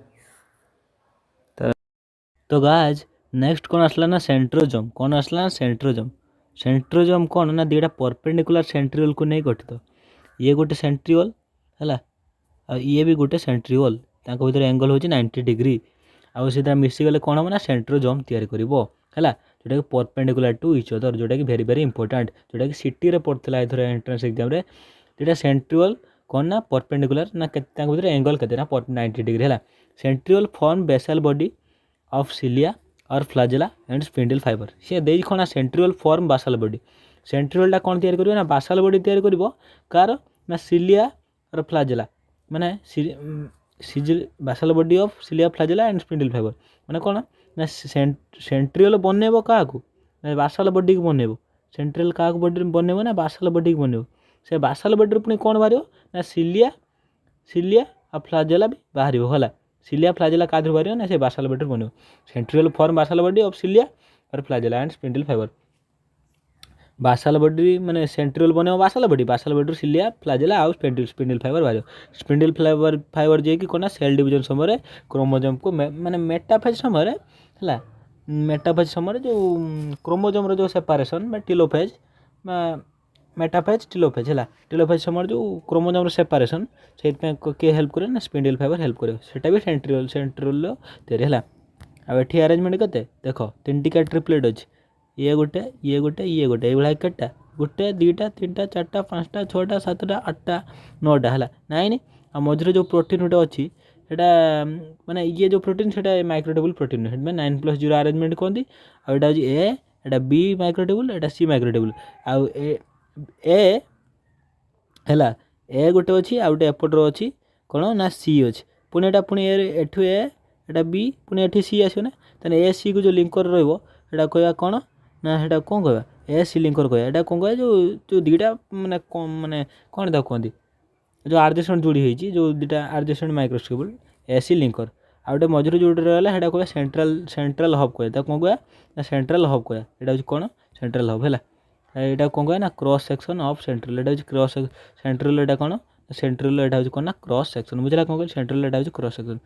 तो गाज नेक्स्ट कौन आसला ना सेंट्रोजम कौन आसला ना सेंट्रोजम कौन ना दुईटा परपेंडिकुलर सेंट्रियोल को नहीं गठित ये गोटे सेंट्रियोल है ये भी गोटे सेंट्रियोल भर एंगल हूँ 90 डिग्री आउ सीधा मिसीगले कौन हम ना सेंट्रोजम तैयारी कर जोटा कि परपेंडिकुलर टू इच अदर जोटा कि वेरी वेरी इंपोर्टेंट जोटा कि सिटी रे पड़ता एथर एंट्रेंस एग्जाम रे दुईटा सेंट्रियोल कौन ना परपेंडिकुलर ना भर एंगल के 90 डिग्री है centriole form basal body of cilia और फ्लाजेला एंड स्पिंडल फाइबर सी दे कौन सेंट्रियोल फॉर्म बासाल बॉडी सेंट्रियोलटा कौन तैयारी करिवो ना बासाल बॉडी तैयारी करिवो कार ना सिलिया और फ्लाजेला माने basal body of cilia flagella and spindle fibre माने कौन ना सेंट्रियोल बनइबो क्या बासाल बॉडी को बनइबो सेंट्रियोल क्या बॉडी बनइबो ना बासाल बॉडी को बनइबो से बासाल बॉडी पुणी कौन बाहर ना सिलिया और फ्लाजेला भी बाहर है सिलिया फ्लाजेला का बाहर ना से बासाल बॉडी बनो centriole form basal body of cilia और flagella and spindle fibre basal body माने सेंट्रियल बनो बासाल बॉडी सिलिया फ्लाजेला आउ स्पिंडल फाइबर बाहर स्पिंडल फाइबर जे कि कोना सेल डिवीजन समय क्रोमोजोम को माने मेटाफेज समय है मेटाफेज समय जो क्रोमोजोम रो जो सेपरेशन टेलोफेज मेटाफेज टेलोफेज है टेलोफेज समय जो क्रोमोजोम सेपरेशन से किए हेल्प करे ना स्पिंडल फाइबर हेल्प करे सेटा भी सेंट्रियोल तैयारी है आ ये अरेंजमेंट के देख 3टिका ट्रिप्लेट अच्छे ये गोटे ये भाई केटा गोटे दुईटा तीनटा चार्टा पाँचटा छटा सातटा आठटा 9टा है 9 आ मझे जो प्रोटीन गोटे अच्छी सेटा माने ये जो प्रोटीन सेटा माइक्रोटेबुल प्रोटीन 9+0 अरेंजमेंट कहती आटा हूँ एटा बी माइक्रोटेबुल एटा सी माइक्रोटेबुल आउ ए है ए गोटे अच्छी आ गए एपटर अच्छी कौन ना सी अच्छी पुणी एटा पुणी एठू एटा बी पुणी एठी सी आसो ना तेना ए सी को जो लिंकर रहा कहवा कौन ना हेटा कौन कहवा ए सी लिंकर कहवा एटा कौन कहवा जो दुईटा माने कौन ताको कहती जो आर्जेसेंट जोड़ी होती जो दुईटा आर्जेसेंट माइक्रोस्कोपल ए सी लिंकर आ गए मझे जो रहा है कहवा सेंट्रल हब कहवा कौन कहवा ना सेंट्रल हब कहवा यहाँ कौन सेंट्रल हब है यहाँ कौन कहवा ना क्रॉस सेक्शन ऑफ सेंट्रल यहाँ क्रॉस सेंट्रल यहाँ कौन सेंट्रल यहाँ हूँ कौन ना क्रॉस सेक्शन बुझला कौन कह सेंट्रल यहाँ हूँ क्रॉस सेक्शन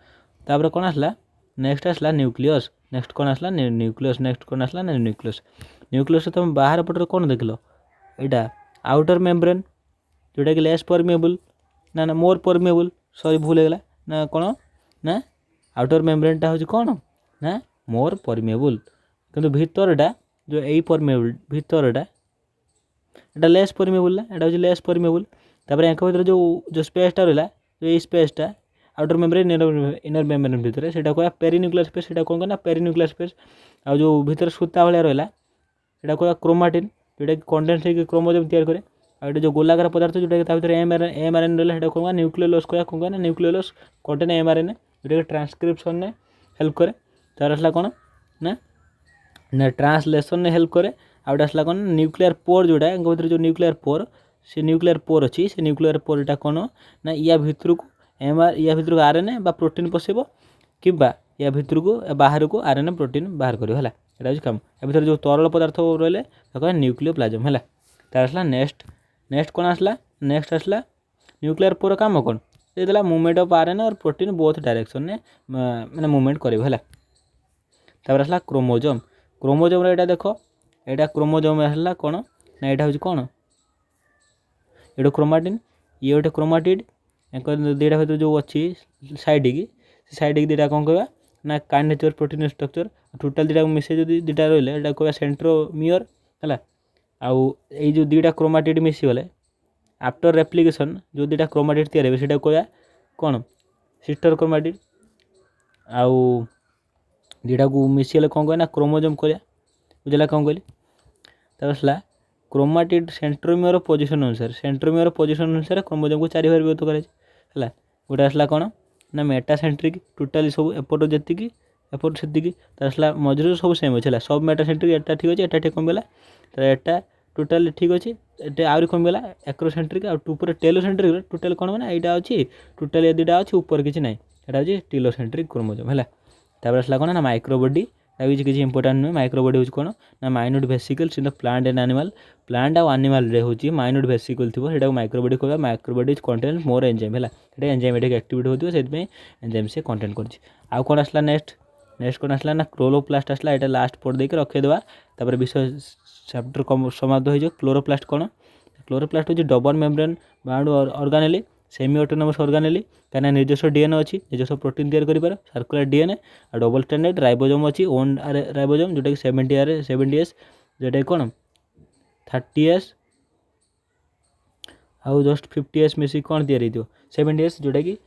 तापर कौन आसला नेक्स्ट आसला न्यूक्लियस नेक्स्ट कौन आसला न्यूक्लियस नेक्स्ट कौन आसला ना न्यूक्लियस तुम बाहर पटर कौन देख लो यहाँ आउटर मेम्ब्रेन जोटा कि लेस परमेबल ना मोर परमेबल सॉरी भूल होगा ना कौन ना आउटर मेम्ब्रेनटा हूँ कौन ना मोर परमेबल किंतु भितरटा जो यही परमेबल भितरटा एटा लेस परमेबल ना एटा हूँ लेस परमेबल तापर यहाँ भर जो स्पेसटा रहा जो ये स्पेसटा आउटर मेम्ब्रेन इनर मेम्ब्रेन भितर से कहवा पेरिन्यूक्लियर स्पेस से कौन कहना पेरिन्यूक्लियर स्पेस आ जो भितर सूता भाया रहा यहाँ कहवा क्रोमाटिन जोटा कि कंडेन्स होकर क्रोमोजोम तैयार करे आ जो गोलाकार पदार्थ जोटा कि एमआरएन रहा है कौन न्यूक्लियोलस कहवा न्यूक्लियोलस कंटेन एमआरएन जोटा कि ट्रांसक्रिप्शन ने हेल्प करे तार आसला कौन ना ट्रांसलेशन ने हेल्प करे आउट आसला कौन न्यूक्लियर पोर जोटा भर जो न्यूक्लियर पोर अच्छी से न्यूक्लियर पोरटा कौन ना या भितर को या भितर को आरएनए बा प्रोटीन पशेब कि या भितर को बाहर को आरएनए प्रोटीन बाहर कर यहाँ हूँ कम या भर जो तरल पदार्थ रही है न्यूक्लियोप्लाज्म है तार आसला नेक्स्ट कौन आसला नेक्स्ट आसला न्यूक्लियर पोर काम कौन ये देला मूवमेंट ऑफ आरएनए और प्रोटीन बोथ डायरेक्शन ने माने मूवमेंट करेबो है तापर आसला क्रोमोजोम क्रोमोजोम रे एटा देखो एटा क्रोमोजोम आसला कौन ना यहाँ हूँ कौन ये क्रोमाटिन ये गोटे क्रोमाटिड दुईटा भर जो अच्छी साइड की दुईटा कौन कहवा ना काइनेचर प्रोटीन स्ट्रक्चर टोटाल दुईटा मिसे जो दुईटा रहा है कहवा सेंट्रोमियर है आई जो दुईटा क्रोमाटिड मिसीगले आफ्टर रेप्लिकेशन जो दुईटा क्रोमाटिड तैयार से कह कौन सिस्टर क्रोमाटिड आउ दुईटा को मिसीगले कौन कह क्रोमोजोम कह बुझला कौन कहली ताला क्रोमाटिड सेंट्रोमियर पोजिशन अनुसार क्रोमोजोम को 4 भाग विभक्त कराए गोटे आसला कौन ना मेटासेंट्रिक टोटाली सब एपट जी एपट से आसला मझे सब सेम अच्छे सब मेटासेंट्रिक एटा ठीक अच्छे एटा ठीक कमीगला तो एटा टोटाली ठीक अच्छे ये आहरी कमीगला एक्रोसेंट्रिक आउपर टेलोसेंट्रिक टोटाल कौन मैंने यहाँ अच्छी टोटाली दुटा अच्छी ऊपर किसी ना यहाँ हूँ टेलोसेंट्रिक क्रोमोजोम है आसला कौन ना माइक्रोबॉडी किसी इंपोर्टाट नुहे माइक्रोबॉडी हूँ कौन ना minute vesicles in the plant and animal plant आउ एनिमल रे हूँ माइन्यूट वेसिकल थी से माइक्रोबॉडी कह माइक्रोबॉडी कंटेन मोर एंजाइम है एंजाइमेटिक एक्टिविटी होती है एंजाइम से कंटेन कर कौन आसला नेक्स्ट कौन आसला ना क्लोरोप्लास्ट आसला यहाँ लास्ट पढ़ देकर रखीदेवा तापर विषय चैप्टर समाप्त हो क्लोरोप्लास्ट कौन क्लोरोप्लास्ट हूँ double membrane bound organelle semi autonomous organelle कहीं निजस्व डीएनए अच्छी निजस्व प्रोटीन तैयार कर सर्कुलर डीएनए और डबल स्टैंडर्ड राइबोसोम अच्छी ओन राइबोसोम जोटा कि 70S जोटा कौन 30S आउ जस्ट 50S मिसिक कौन तैयारी 70S जोटा कि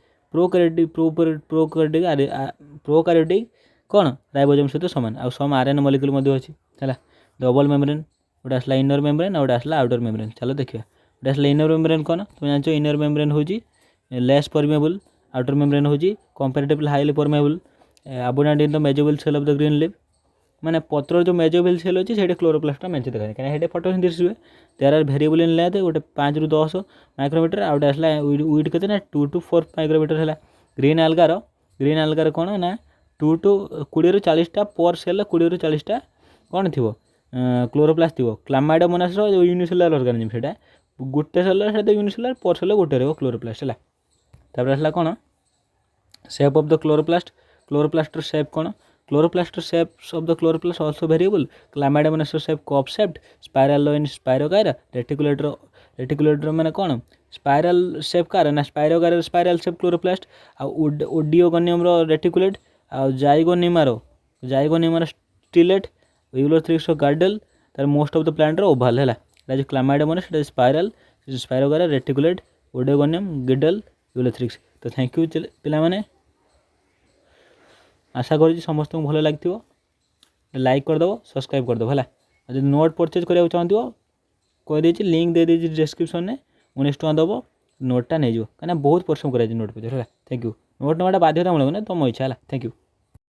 प्रोकार्योटिक कौन राइबोसोम सहित सामान आउ सम आरएनए मॉलिक्यूल अच्छी है डबल मेम्ब्रेन गोटे आसला इनर मेम्ब्रेन और गोटे आसला आउटर मेम्ब्रेन चलो देखिए गोटे आसला इनर मेम्ब्रेन कौन तुम जानते इनर मेम्ब्रेन हूँ लेस परमेबल आउटर मेम्ब्रेन हूँ comparatively highly permeable abundant in the mesophyll cell of the green leaf माने पत्र जो मेजोबल सेल अच्छी से क्लोरोप्लास्ट मेंचे देखा कहीं फोटोसिंथेसिस हुए there are variable in length गोटे 5 ରୁ 10 माइक्रोमीटर आउ गोटे आसला विड्थ केते ना 2 to 4 माइक्रोमीटर है ग्रीन आल्गार कौन ना 2 to 20 ରୁ 40टा पर सेल 20 ରୁ 40टा कौन थी क्लोरोप्लास्ट थी क्लामाइडोमोनास यूनिसेलुलर ऑर्गेनिज्म से गोटे सेल यूनिसेलुलर पर सेल गोटे रहा क्लोरोप्लास्ट है तापर आसला कौन शेप ऑफ द क्लोरोप्लास्टर शेप कौन क्लोरोप्लास्टर shapes of the chloroplast also variable Chlamydomonas shape cup shaped spiral in Spirogyra रेटिकुलेटर माने कौन स्पाइरल शेप कार ना Spirogyra spiral shape chloroplast Oedogonium reticulate आ जाइगोनिमार स्टिलेट यूलोथ्रिक्स गार्डल तार most of the plant oval है Chlamydomonas spiral Spirogyra reticulate Oedogonium girdle Ulothrix तो थैंक यू पिला माने आशा करी समस्त को भल लगी लाइक करदेव सब्सक्राइब करदेव है जो नोट परचेज करने चाहती कहीदे लिंक दे दीजिए डिस्क्रिप्शन में 19 टଙ୍କା दब नोटा नहीं कहीं बहुत परिश्रम कर नोट परचेज है थैंक यू नोट नवाटा बाध्यतामूलक ना तुम इच्छा है थैंक यू।